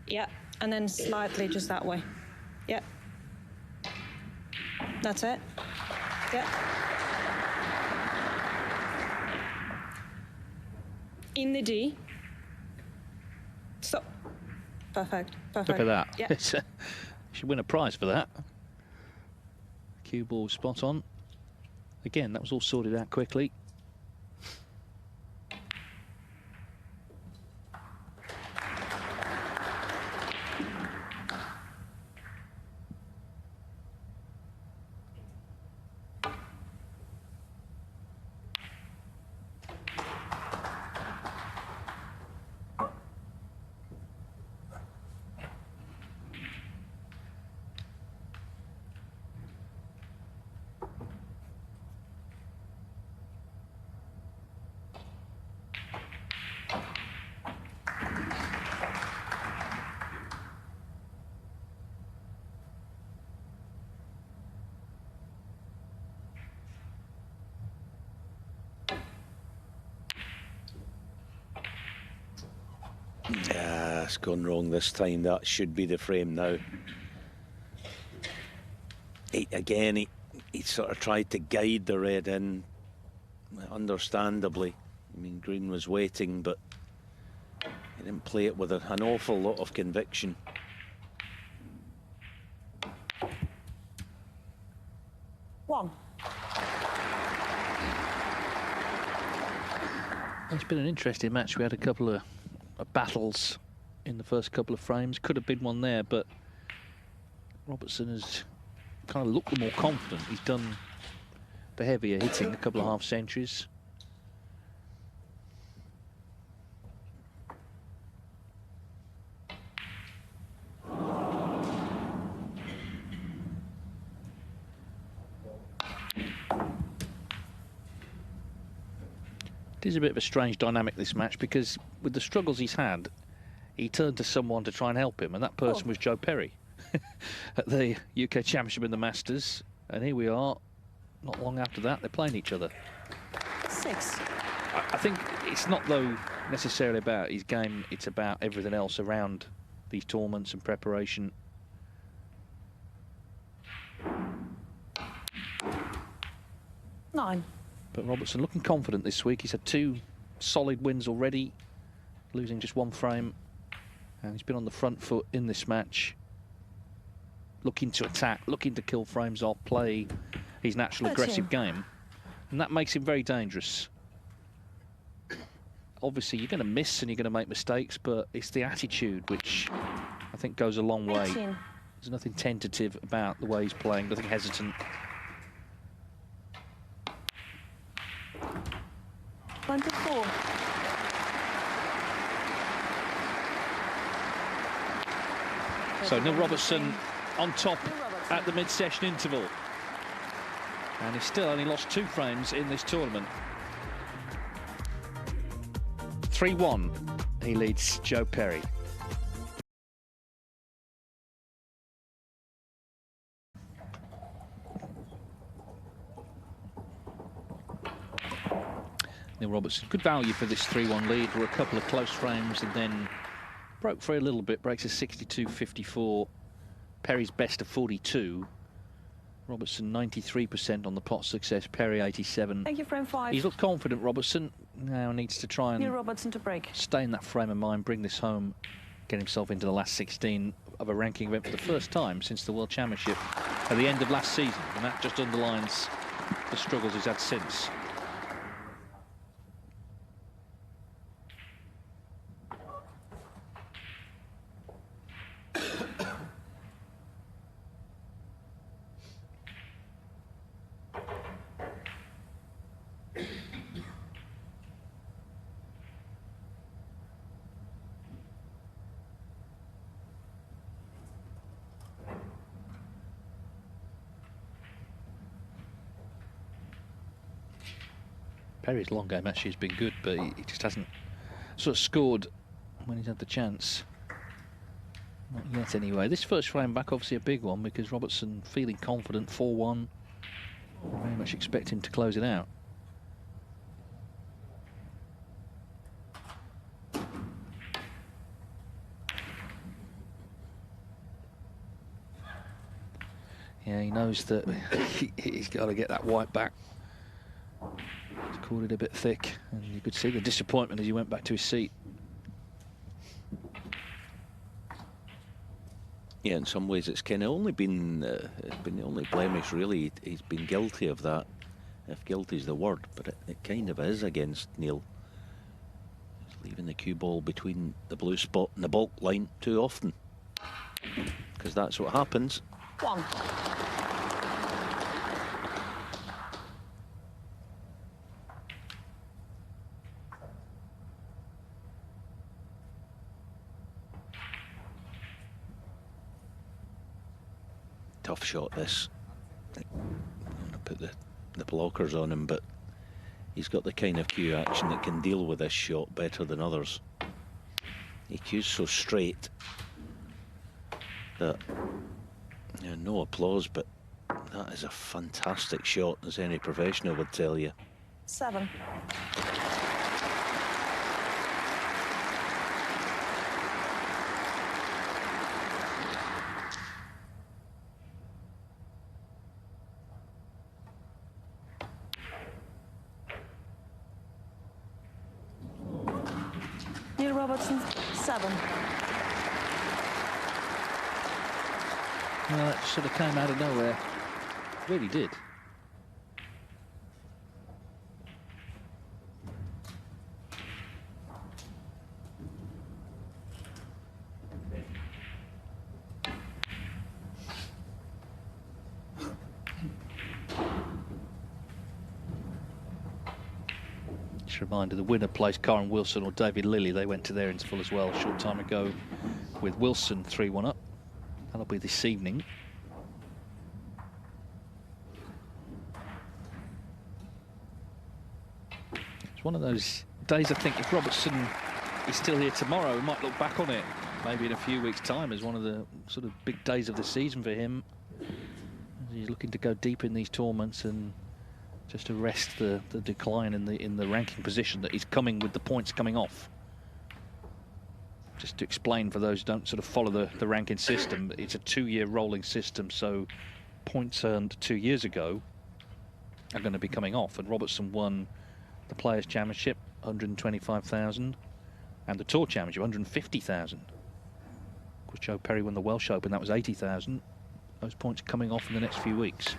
D: Yeah, and then slightly just that way. Yeah. That's it. Yeah. In the D. Stop. Perfect. Perfect.
A: Look at that.
D: Yeah.
A: You should win a prize for that. Cue ball spot on. Again, that was all sorted out quickly.
C: It's gone wrong this time. That should be the frame now. He sort of tried to guide the red in, understandably. I mean, Green was waiting, but he didn't play it with an awful lot of conviction.
B: One.
A: It's been an interesting match. We had a couple of battles in the first couple of frames. Could have been one there, but Robertson has kind of looked more confident. He's done the heavier hitting, a couple of half centuries. It is a bit of a strange dynamic, this match, because with the struggles he's had, he turned to someone to try and help him, and that person was Joe Perry at the UK Championship in the Masters. And here we are, not long after that, they're playing each other.
B: 6.
A: I think it's not, though, necessarily about his game, it's about everything else around these tournaments and preparation.
B: Nine.
A: But Robertson looking confident this week. He's had 2 solid wins already, losing just 1 frame. And he's been on the front foot in this match, looking to attack, looking to kill frames off, play his natural aggressive game. And that makes him very dangerous. Obviously, you're going to miss and you're going to make mistakes, but it's the attitude which I think goes a long way.
B: 18.
A: There's nothing tentative about the way he's playing, nothing hesitant.
B: 24.
A: So Neil Robertson on top at the mid-session interval. And he's still only lost 2 frames in this tournament. 3-1, he leads Joe Perry. Neil Robertson, good value for this 3-1 lead. There were a couple of close frames and then broke free a little bit, breaks a 62-54. Perry's best of 42. Robertson 93% on the pot success, Perry 87.
B: Thank you, frame 5.
A: He's looked confident, Robertson. Now needs to try
B: Neil
A: and
B: Robertson to break.
A: stay in that frame of mind, bring this home, get himself into the last 16 of a ranking event for the first time since the World Championship at the end of last season. And that just underlines the struggles he's had since. Perry's long game actually has been good, but he just hasn't sort of scored when he's had the chance. Not yet, anyway. This first frame back, obviously a big one, because Robertson feeling confident, 4-1. Very much expect him to close it out. Yeah, he knows that he's got to get that white back. He's caught it a bit thick, and you could see the disappointment as he went back to his seat.
C: Yeah, in some ways it's kind of only been the only blemish really. He's been guilty of that, if guilty is the word, but it kind of is against Neil. He's leaving the cue ball between the blue spot and the baulk line too often, because that's what happens.
B: 1.
C: Tough shot this. I'm going to put the blockers on him, but he's got the kind of cue action that can deal with this shot better than others. He cues so straight that, yeah, no applause, but that is a fantastic shot, as any professional would tell you.
B: 7. Neil Robertson, 7.
A: Well, it sort of came out of nowhere. It really did. Just a reminder, the winner plays Karen Wilson or David Lilly. They went to their interval as well a short time ago with Wilson 3-1 up. That'll be this evening. It's one of those days, I think, if Robertson is still here tomorrow, we might look back on it maybe in a few weeks' time as one of the sort of big days of the season for him. He's looking to go deep in these tournaments and just arrest the decline in the ranking position that he's coming with the points coming off. Just to explain for those who don't sort of follow the ranking system, it's a 2-year rolling system, so points earned 2 years ago are going to be coming off. And Robertson won the Players' Championship, 125,000, and the Tour Championship, 150,000. Of course, Joe Perry won the Welsh Open, that was 80,000. Those points coming off in the next few weeks.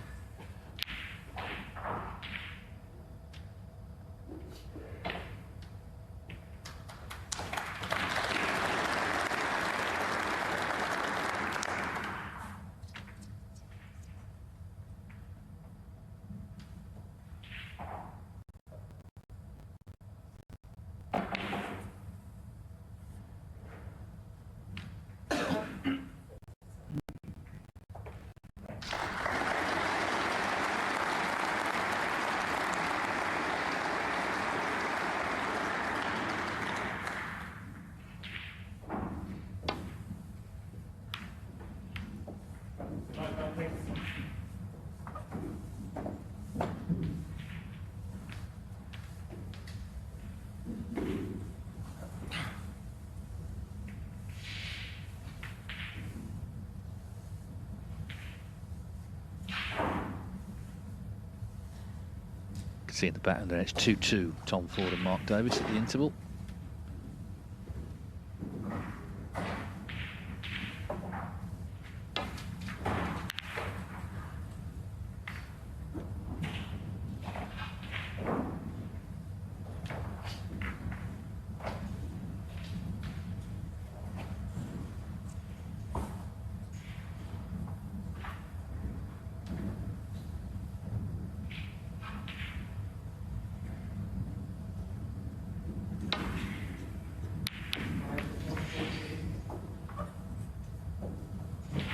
A: See in the back there, it's 2-2, Tom Ford and Mark Davis at the interval.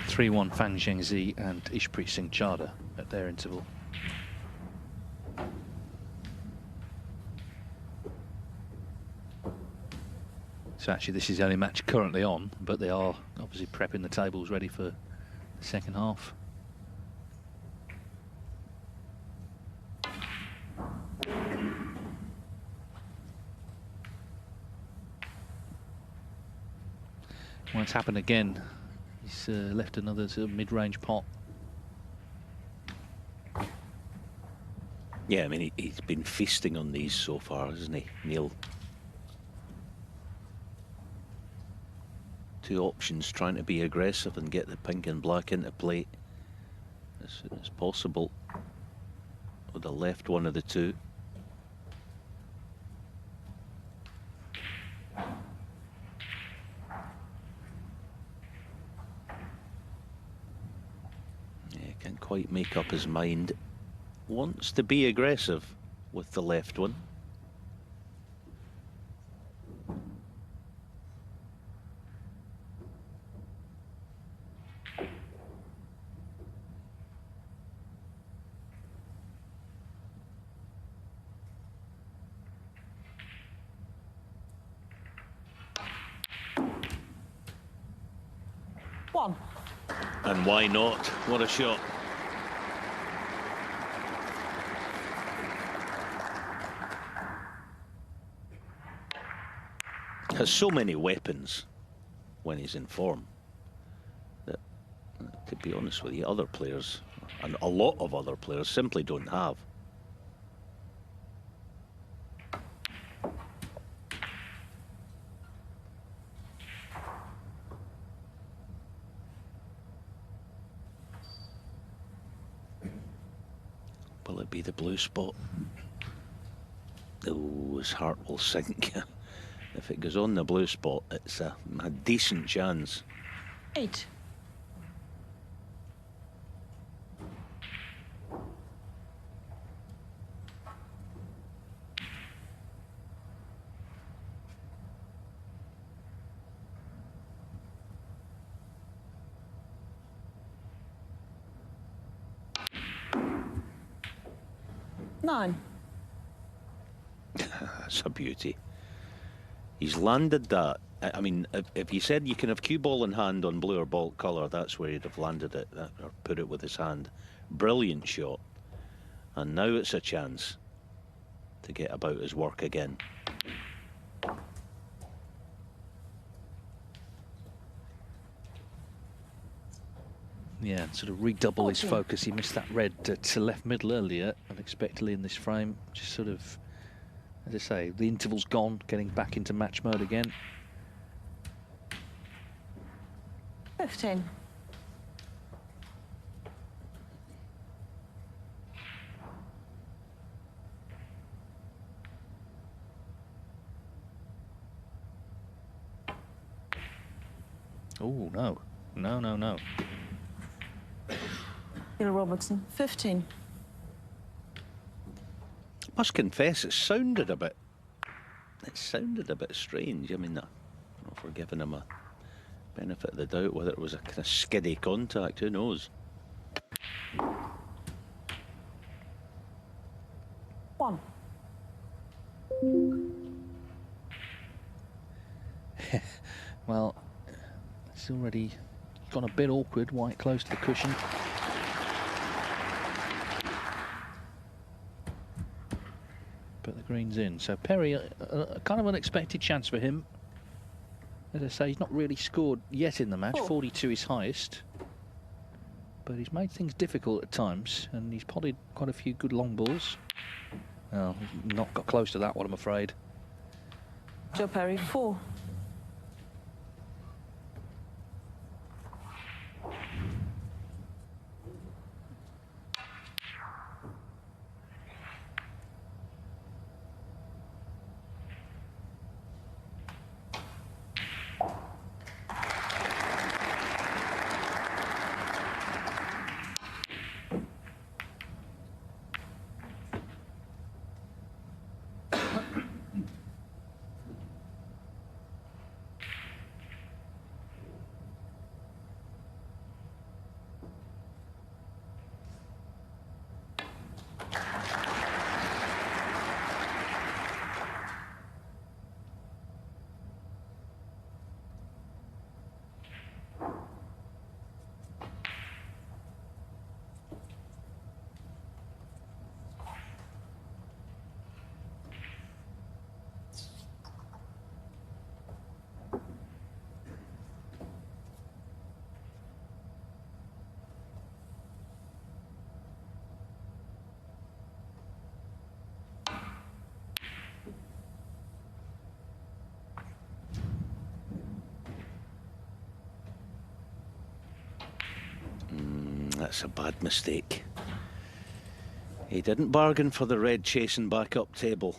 A: (3-1) Fang Zhengzi and Ishpreet Singh Chadha at their interval. So actually this is the only match currently on, but they are obviously prepping the tables ready for the second half. Well, it's happened again. He's left another sort of mid-range pot.
C: Yeah, I mean, he's been feasting on these so far, hasn't he, Neil? Two options, trying to be aggressive and get the pink and black into play as soon as possible with the left one of the two. Can't quite make up his mind. Wants to be aggressive with the left one.
B: One.
C: And why not? What a shot. Has so many weapons when he's in form that, to be honest with you, other players, and a lot of other players, simply don't have. Will it be the blue spot? Oh, his heart will sink. If it goes on the blue spot, it's a decent chance.
B: 8. Nine.
C: That's a beauty. He's landed that. I mean, if you said you can have cue ball in hand on blue or ball colour, that's where he'd have landed it, or put it with his hand. Brilliant shot. And now it's a chance to get about his work again.
A: Yeah, and sort of redouble his focus. He missed that red to left middle earlier, unexpectedly in this frame. Just sort of, as I say, the interval's gone, getting back into match mode again.
B: 15.
A: Oh, no. No, no, no.
B: Robertson, 15.
C: Must confess, it sounded a bit strange. I mean, if we're giving him a benefit of the doubt, whether it was a kind of skiddy contact, who knows?
B: 1.
A: Well, it's already gone a bit awkward, white close to the cushion. But the green's in. So Perry, a kind of unexpected chance for him. As I say, he's not really scored yet in the match. 42 is highest. But he's made things difficult at times, and he's potted quite a few good long balls. Well, not got close to that one, I'm afraid.
B: Joe Perry, 4.
C: That's a bad mistake. He didn't bargain for the red chasing back up table.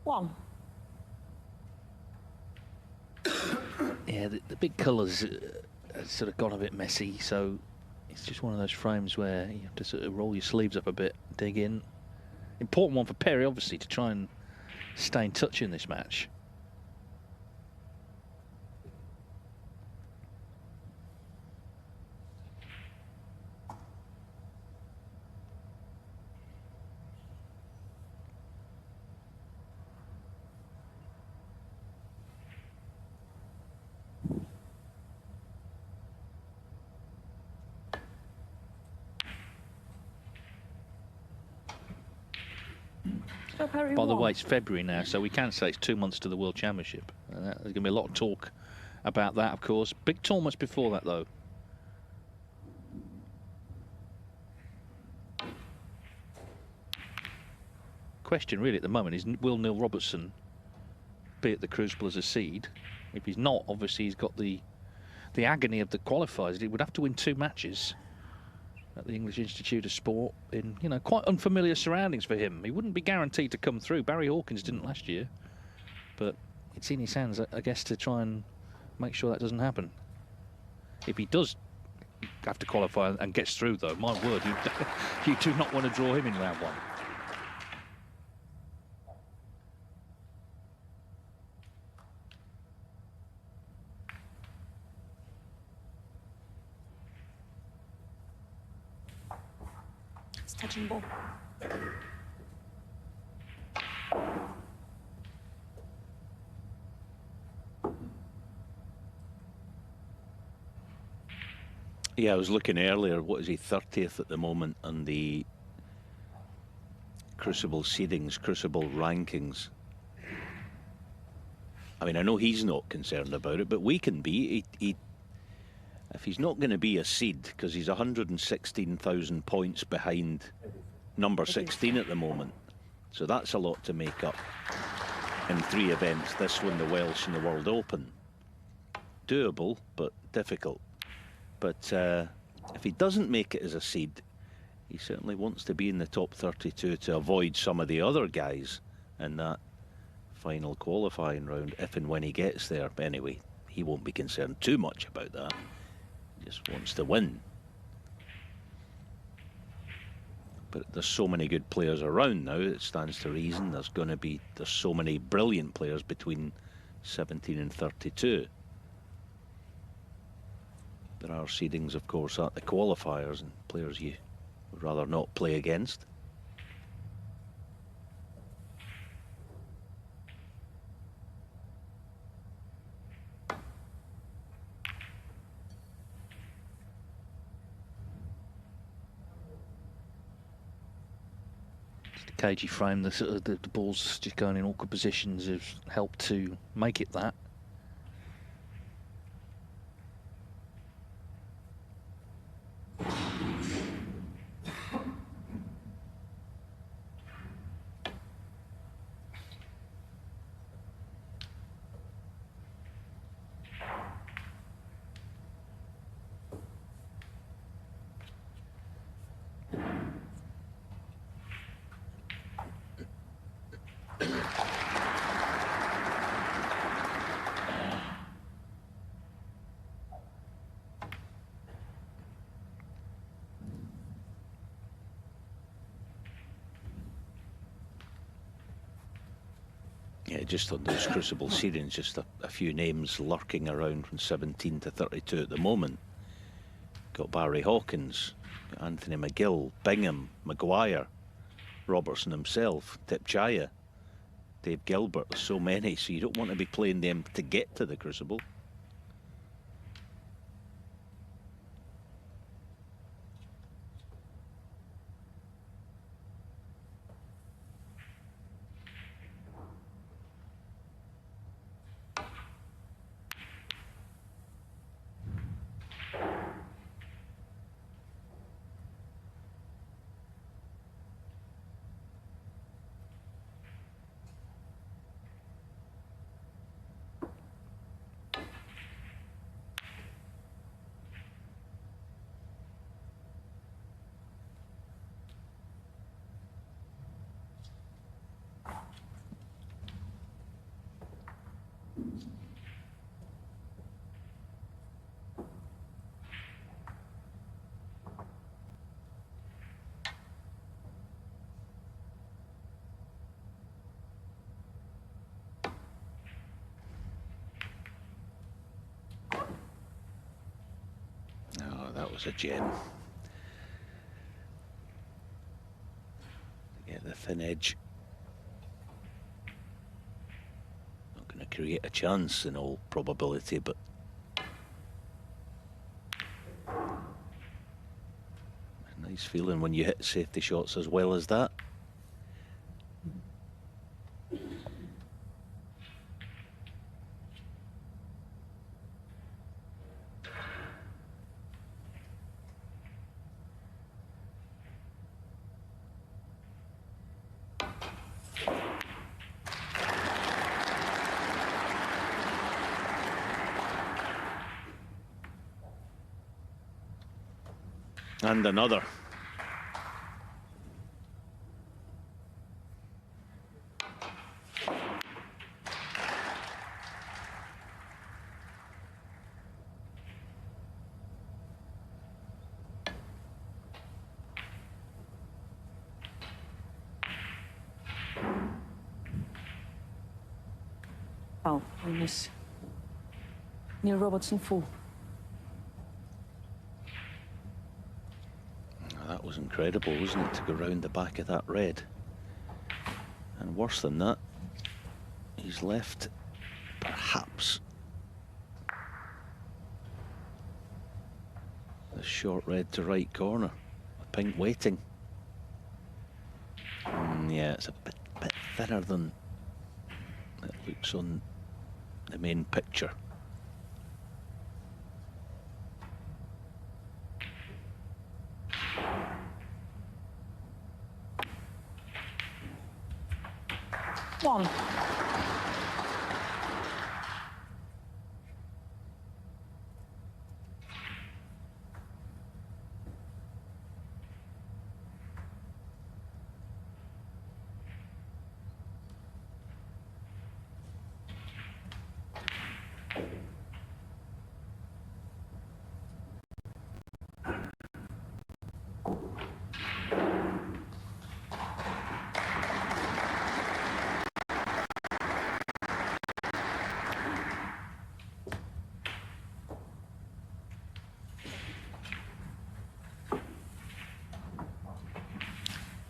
B: One.
A: Yeah, the big colours have sort of gone a bit messy, so it's just one of those frames where you have to sort of roll your sleeves up a bit, dig in. Important one for Perry, obviously, to try and stay in touch in this match.
B: Joe Perry,
A: By the
B: 1.
A: way, it's February now, so we can say it's 2 months to the World Championship. There's going to be a lot of talk about that, of course. Big tournaments before that, though. Question really at the moment is, will Neil Robertson be at the Crucible as a seed? If he's not, obviously he's got the agony of the qualifiers. He would have to win 2 matches at the English Institute of Sport in, you know, quite unfamiliar surroundings for him. He wouldn't be guaranteed to come through. Barry Hawkins didn't last year, but it's in his hands, I guess, to try and make sure that doesn't happen. If he does have to qualify and gets through, though, my word, you do not want to draw him in round 1.
B: It's touching ball.
C: Yeah, I was looking earlier. What is he, 30th at the moment on the Crucible seedings, Crucible rankings? I mean, I know he's not concerned about it, but we can be. If he's not going to be a seed, because he's 116,000 points behind number 16 at the moment, so that's a lot to make up in 3 events. This one, the Welsh and the World Open. Doable, but difficult. But if he doesn't make it as a seed, he certainly wants to be in the top 32 to avoid some of the other guys in that final qualifying round, if and when he gets there. But anyway, he won't be concerned too much about that. He just wants to win. But there's so many good players around now, it stands to reason there's so many brilliant players between 17 and 32. There are seedings, of course, at the qualifiers and players you would rather not play against.
A: Just the cagey frame, the sort of the ball's just going in awkward positions has helped to make it that.
C: Yeah, just on those Crucible seedings, just a few names lurking around from 17 to 32 at the moment. Got Barry Hawkins, got Anthony McGill, Bingham, Maguire, Robertson himself, Tipchaya, Dave Gilbert. There's so many, so you don't want to be playing them to get to the Crucible. Oh, that was a gem. Get the thin edge. Not going to create a chance in all probability, but a nice feeling when you hit safety shots as well as that. And another.
B: Oh, we miss. Neil Robertson full.
C: That was incredible, wasn't it, to go round the back of that red? And worse than that, he's left perhaps the short red to right corner, a pink waiting. Yeah, it's a bit thinner than it looks on the main picture.
B: One.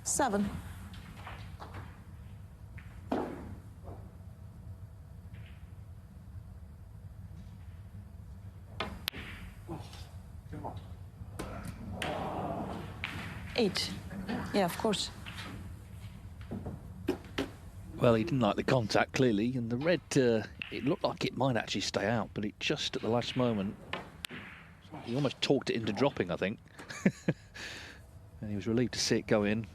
B: Seven. Eight. Yeah, of course.
A: Well, he didn't like the contact, clearly, and the red, it looked like it might actually stay out, but it just, at the last moment, he almost talked it into dropping, I think. And he was relieved to see it go in.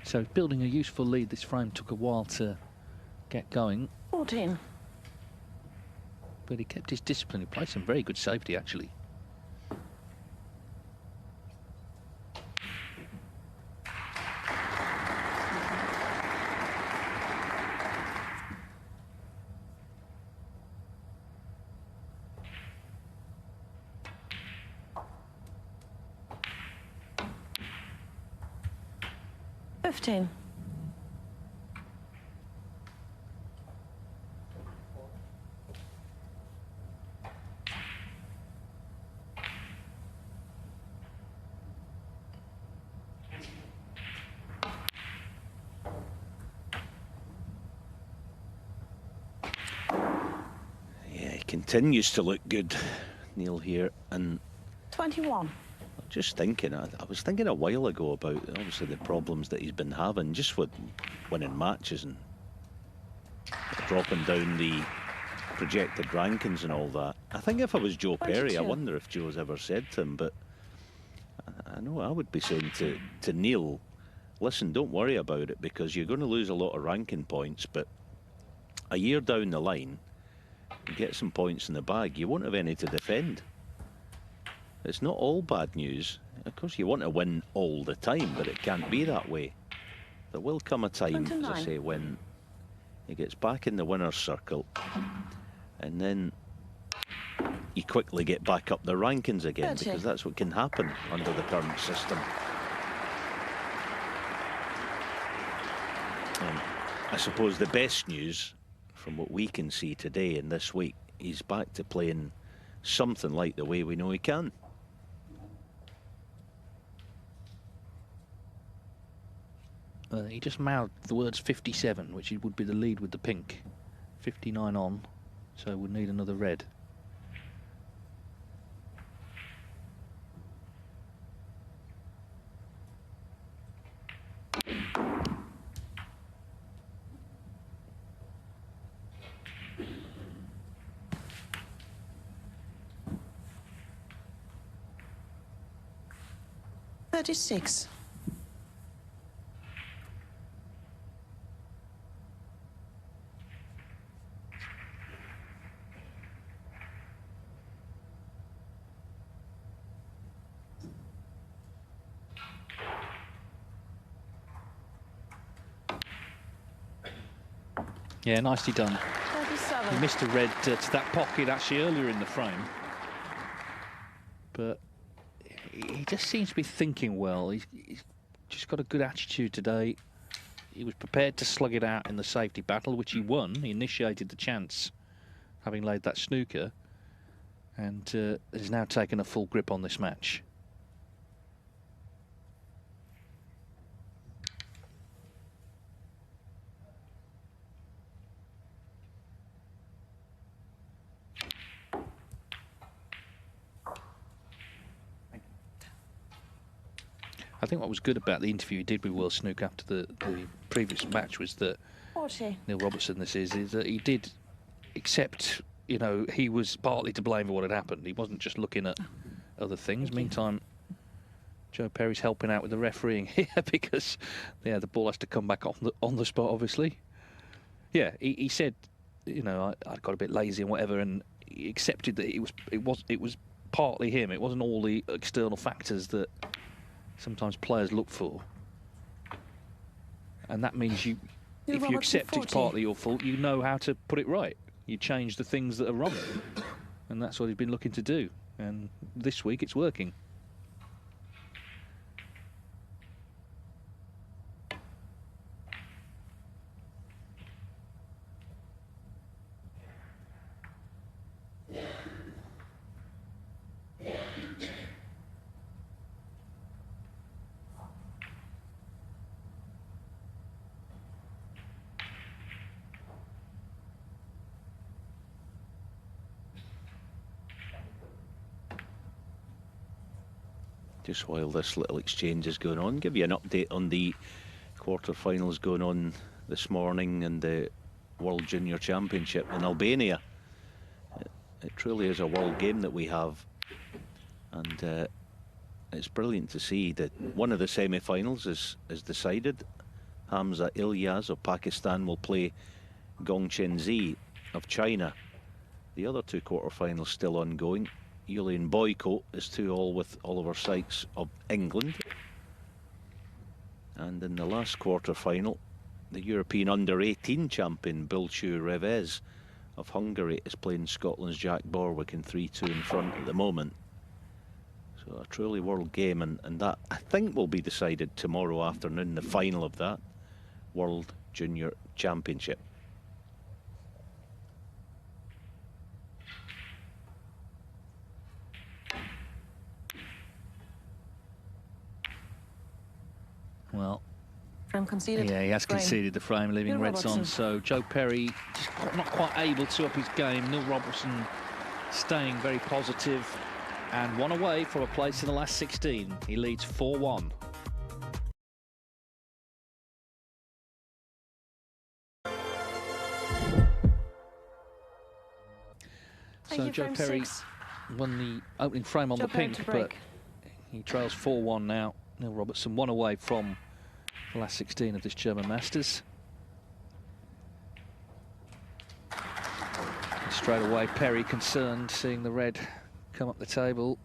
A: So building a useful lead, this frame took a while to get going.
B: 14.
A: But he kept his discipline. He played some very good safety, actually.
B: Fifteen.
C: Yeah, he continues to look good, Neil, here. And
B: 21.
C: just thinking, I was thinking a while ago about obviously the problems that he's been having just with winning matches and dropping down the projected rankings and all that. I think if I was Joe Perry, I
B: 22.
C: wonder if Joe's ever said to him, but I know I would be saying to Neil, listen, don't worry about it because you're going to lose a lot of ranking points, but a year down the line, you get some points in the bag, you won't have any to defend. It's not all bad news. Of course, you want to win all the time, but it can't be that way. There will come a time,
B: 29.
C: as I say, when he gets back in the winner's circle, and then you quickly get back up the rankings again,
B: 30.
C: because that's what can happen under the current system. I suppose the best news from what we can see today and this week, he's back to playing something like the way we know he can.
A: He just mouthed the words 57, which would be the lead with the pink. 59 on, so we'll need another red.
B: Thirty-six.
A: Yeah, nicely done.
B: 37.
A: He missed a red to that pocket actually earlier in the frame. But he just seems to be thinking well. He's just got a good attitude today. He was prepared to slug it out in the safety battle, which he won. He initiated the chance, having laid that snooker, and has now taken a full grip on this match. I think what was good about the interview he did with World Snooker after the previous match was that
B: 40.
A: Neil Robertson, this is that he did accept, you know, he was partly to blame for what had happened. He wasn't just looking at other things. Meantime, Joe Perry's helping out with the refereeing here because, yeah, the ball has to come back on the spot, obviously. Yeah, he said, you know, I got a bit lazy and whatever, and he accepted that it was partly him. It wasn't all the external factors that sometimes players look for, and that means if you accept it's partly your fault, you know how to put it right. You change the things that are wrong, and that's what he's been looking to do. And this week, it's working.
C: Just while this little exchange is going on, give you an update on the quarter-finals going on this morning in the World Junior Championship in Albania. It truly is a world game that we have, and it's brilliant to see that one of the semi-finals is decided. Hamza Ilyas of Pakistan will play Gong Chenzi of China. The other two quarter-finals still ongoing. Julian Boyko is 2-all with Oliver Sykes of England. And in the last quarter-final, the European under-18 champion Bulchu Revez of Hungary is playing Scotland's Jack Borwick in 3-2 in front at the moment. So a truly world game, and that I think will be decided tomorrow afternoon, the final of that World Junior Championship.
A: Well,
B: Frame conceded.
A: yeah, he has
B: Frame.
A: conceded the frame, leaving
B: Neil
A: reds on.
B: Robertson.
A: So Joe Perry just not quite able to up his game. Neil Robertson staying very positive and one away from a place in the last 16. He leads 4-1.
B: Thank
A: So
B: you,
A: Joe
B: frame
A: Perry
B: 6.
A: won the opening frame on
B: Joe
A: the
B: Perry
A: pink,
B: to
A: but
B: break.
A: he trails 4-1 now. Neil Robertson one away from the last 16 of this German Masters. And straight away, Perry concerned, seeing the red come up the table.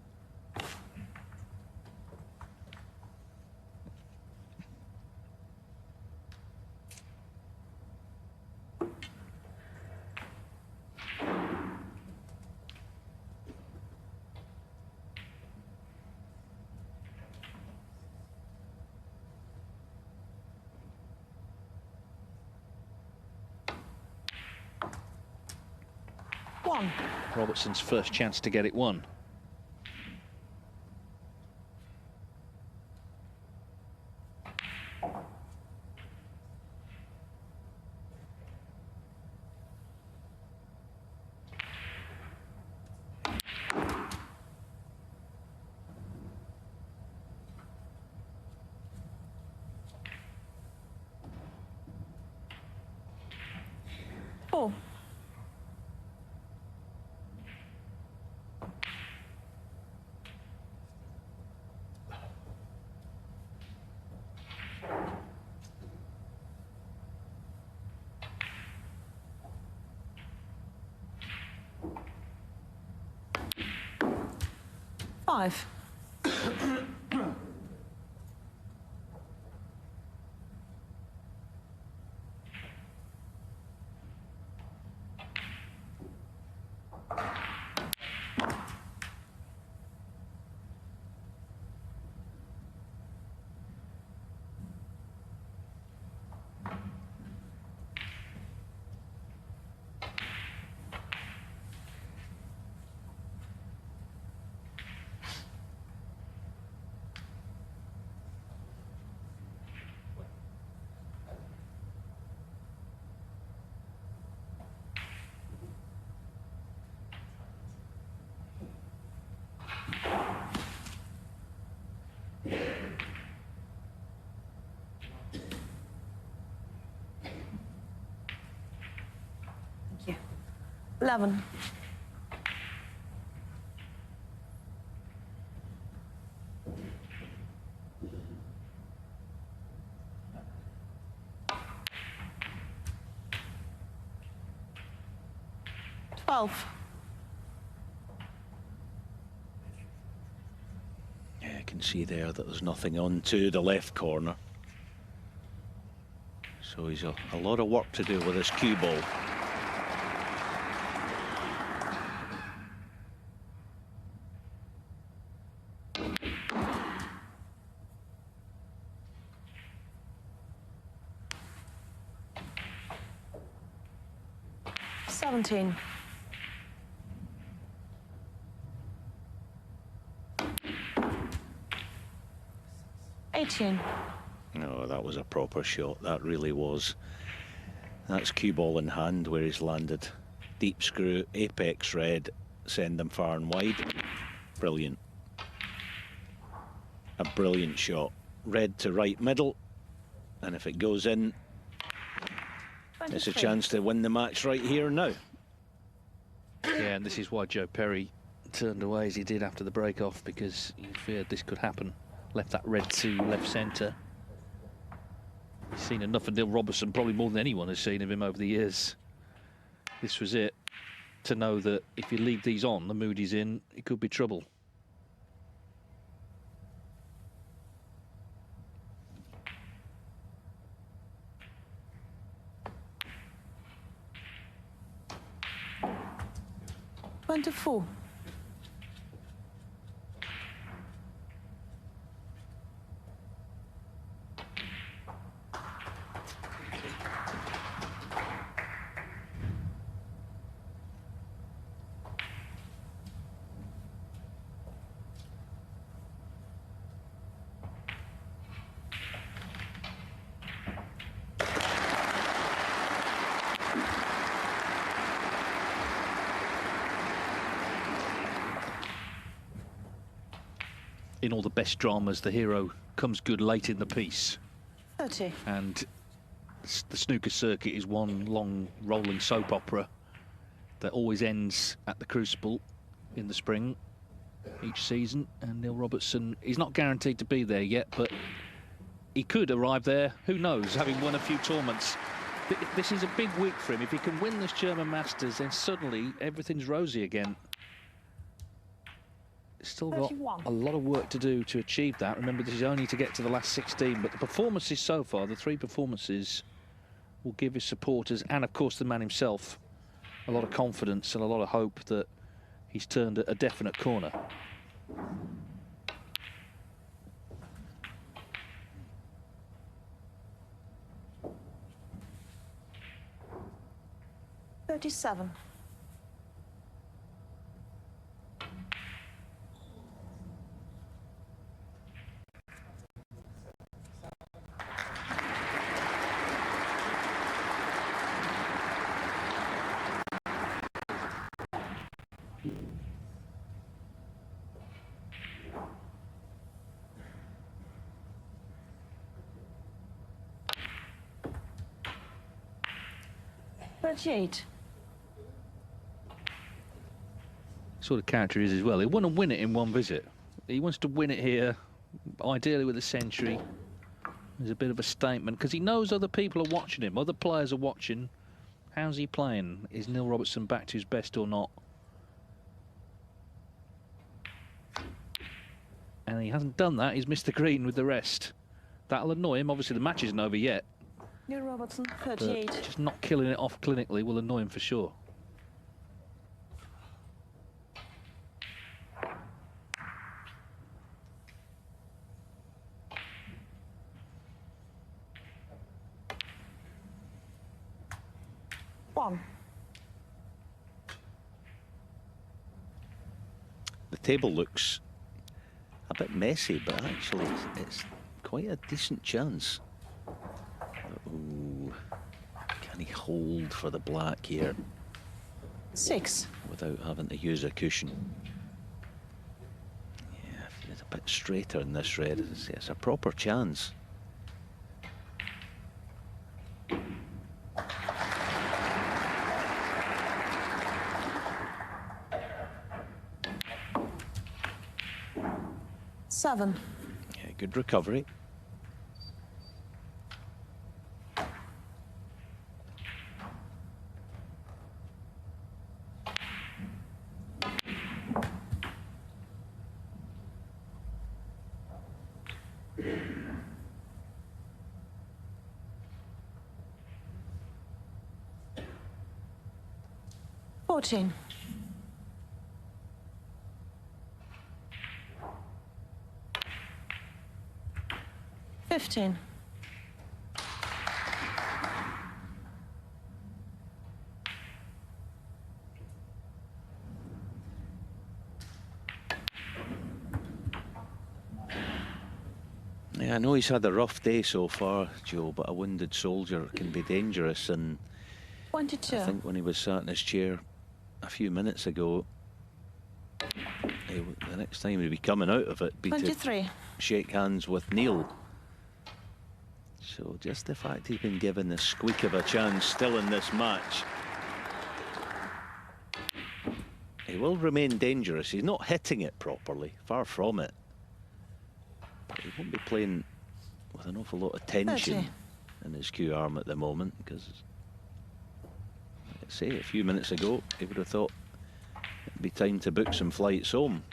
B: One.
A: Robertson's first chance to get it won.
B: Four. Five. Thank you. 11.
C: Yeah, you can see there that there's nothing on to the left corner. So he's a lot of work to do with his cue ball.
B: Seventeen.
C: No, that was a proper shot. That really was. That's cue ball in hand where he's landed. Deep screw, apex, red, send them far and wide. Brilliant. A brilliant shot. Red to right middle. And if it goes in, it's a chance to win the match right here and now.
A: Yeah, and this is why Joe Perry turned away as he did after the break-off, because he feared this could happen. Left that red to left centre. He's seen enough of Neil Robertson, probably more than anyone has seen of him over the years. This was it, to know that if you leave these on, the mood he's in, it could be trouble.
B: Wonderful.
A: In all the best dramas, the hero comes good late in the piece.
B: 30.
A: And the snooker circuit is one long rolling soap opera that always ends at the Crucible in the spring each season. And Neil Robertson, he's not guaranteed to be there yet, but he could arrive there, who knows, having won a few tournaments. This is a big week for him. If he can win this German Masters, then suddenly everything's rosy again. Still got
B: 31.
A: a lot of work to do to achieve that. Remember, this is only to get to the last 16, but the performances so far, the 3 performances, will give his supporters and, of course, the man himself a lot of confidence and a lot of hope that he's turned a definite corner.
B: $37. $38.
A: Sort of character he is as well. He wants to win it in one visit. He wants to win it here, ideally with a century. There's a bit of a statement, because he knows other people are watching him. Other players are watching. How's he playing? Is Neil Robertson back to his best or not? And he hasn't done that. He's missed the green with the rest. That'll annoy him. Obviously, the match isn't over yet.
B: Neil Robertson, 38.
A: But just not killing it off clinically will annoy him for sure.
B: One.
C: The table looks a bit messy, but actually it's quite a decent chance. Ooh, can he hold for the black here
B: 6.
C: without having to use a cushion? Yeah, if he's a bit straighter in this red, it's a proper chance.
B: Seven.
C: Yeah, good recovery.
B: $14. 15.
C: Yeah, I know he's had a rough day so far, Joe, but a wounded soldier can be dangerous, and
B: 22.
C: I think when he was sat in his chair a few minutes ago, The next time he'd be coming out of it, be
B: 23.
C: to shake hands with Neil. So just the fact he's been given the squeak of a chance still in this match. He will remain dangerous. He's not hitting it properly, far from it. But he won't be playing with an awful lot of tension
B: 30.
C: in his cue arm at the moment, because, let's say, a few minutes ago, he would have thought it'd be time to book some flights home.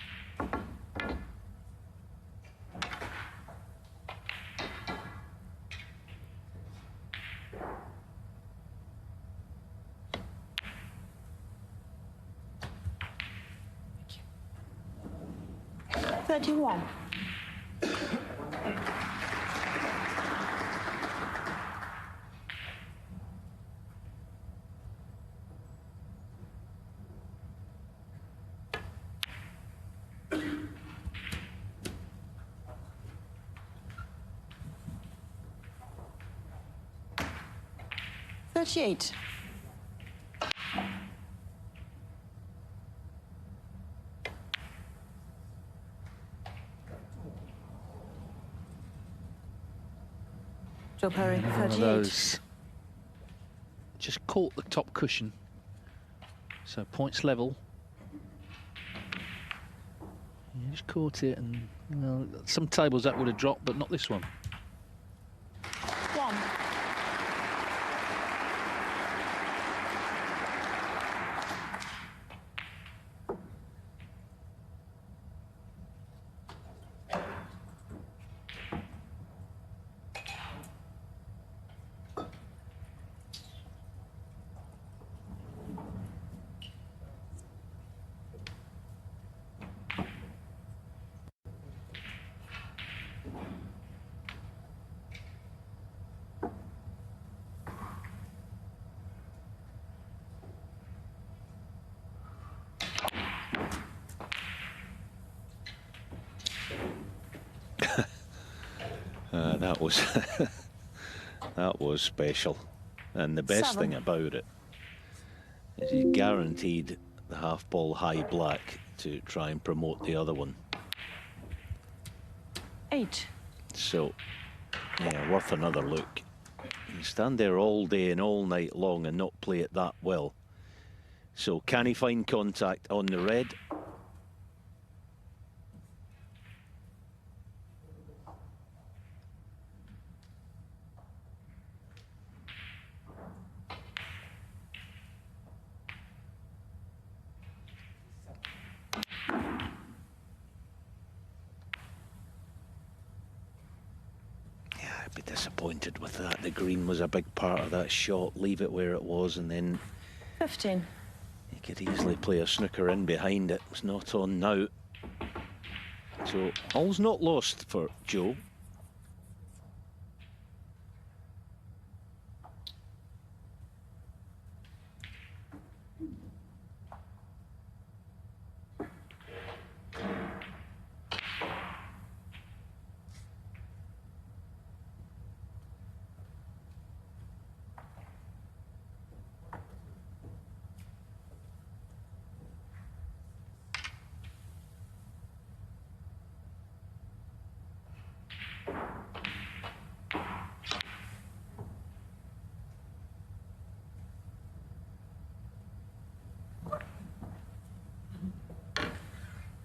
B: Thirty-one. $38. Joe Perry,
A: One of
B: 38.
A: those. Just caught the top cushion. So points level. Yeah, just caught it, and some tables that would have dropped, but not this one.
B: 1.
C: That was that was special, and the best
B: 7.
C: thing about it is he's guaranteed the half ball high black to try and promote the other one.
B: 8.
C: So, yeah, worth another look. You stand there all day and all night long and not play it that well. So, can he find contact on the red? Be disappointed with that. The green was a big part of that shot. Leave it where it was, and then
B: 15.
C: he could easily play a snooker in behind it. It's not on now. So all's not lost for Joe.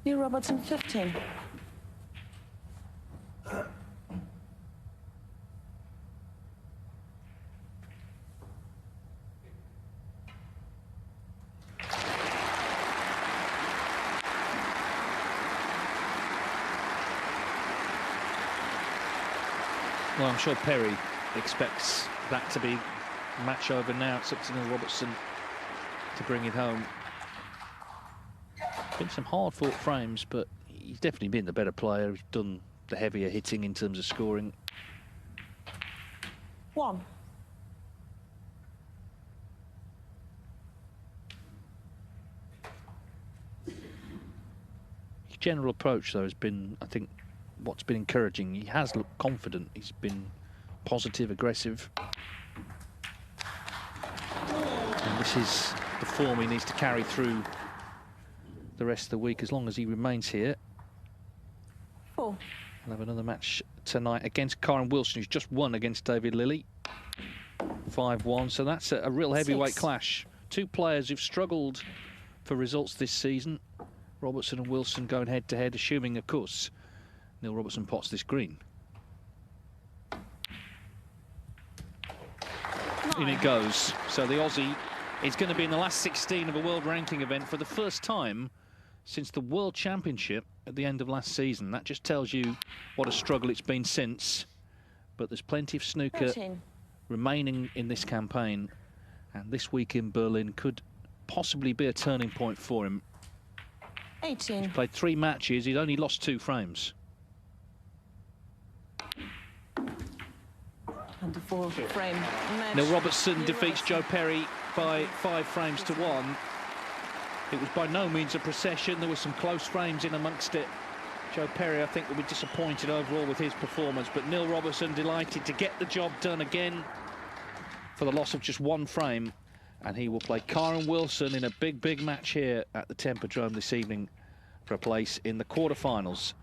B: Neil Robertson, 15.
A: Well, I'm sure Perry expects that to be match over now. It's up to Neil Robertson to bring it home. Been some hard-fought frames, but he's definitely been the better player. He's done the heavier hitting in terms of scoring.
B: 1.
A: His general approach, though, has been, I think, what's been encouraging. He has looked confident. He's been positive, aggressive. And this is the form he needs to carry through the rest of the week as long as he remains here.
B: 4.
A: We'll have another match tonight against Karen Wilson, who's just won against David Lilly. 5-1, so that's a real heavyweight
B: 6.
A: clash. Two players who've struggled for results this season. Robertson and Wilson going head-to-head, assuming, of course, Neil Robertson pots this green.
B: 9.
A: In it goes. So the Aussie is going to be in the last 16 of a world ranking event for the first time since the World Championship at the end of last season. That just tells you what a struggle it's been since. But there's plenty of snooker
B: 13.
A: remaining in this campaign, and this week in Berlin could possibly be a turning point for him.
B: 18.
A: He's played 3 matches, he's only lost 2 frames.
B: And the 4th frame. Match.
A: Neil Robertson
B: Neil
A: defeats
B: Robertson.
A: Joe Perry by 5 frames to 1. It was by no means a procession, there were some close frames in amongst it. Joe Perry, I think, will be disappointed overall with his performance, but Neil Robertson delighted to get the job done again for the loss of just 1 frame, and he will play Karen Wilson in a big match here at the Tempodrome this evening for a place in the quarterfinals.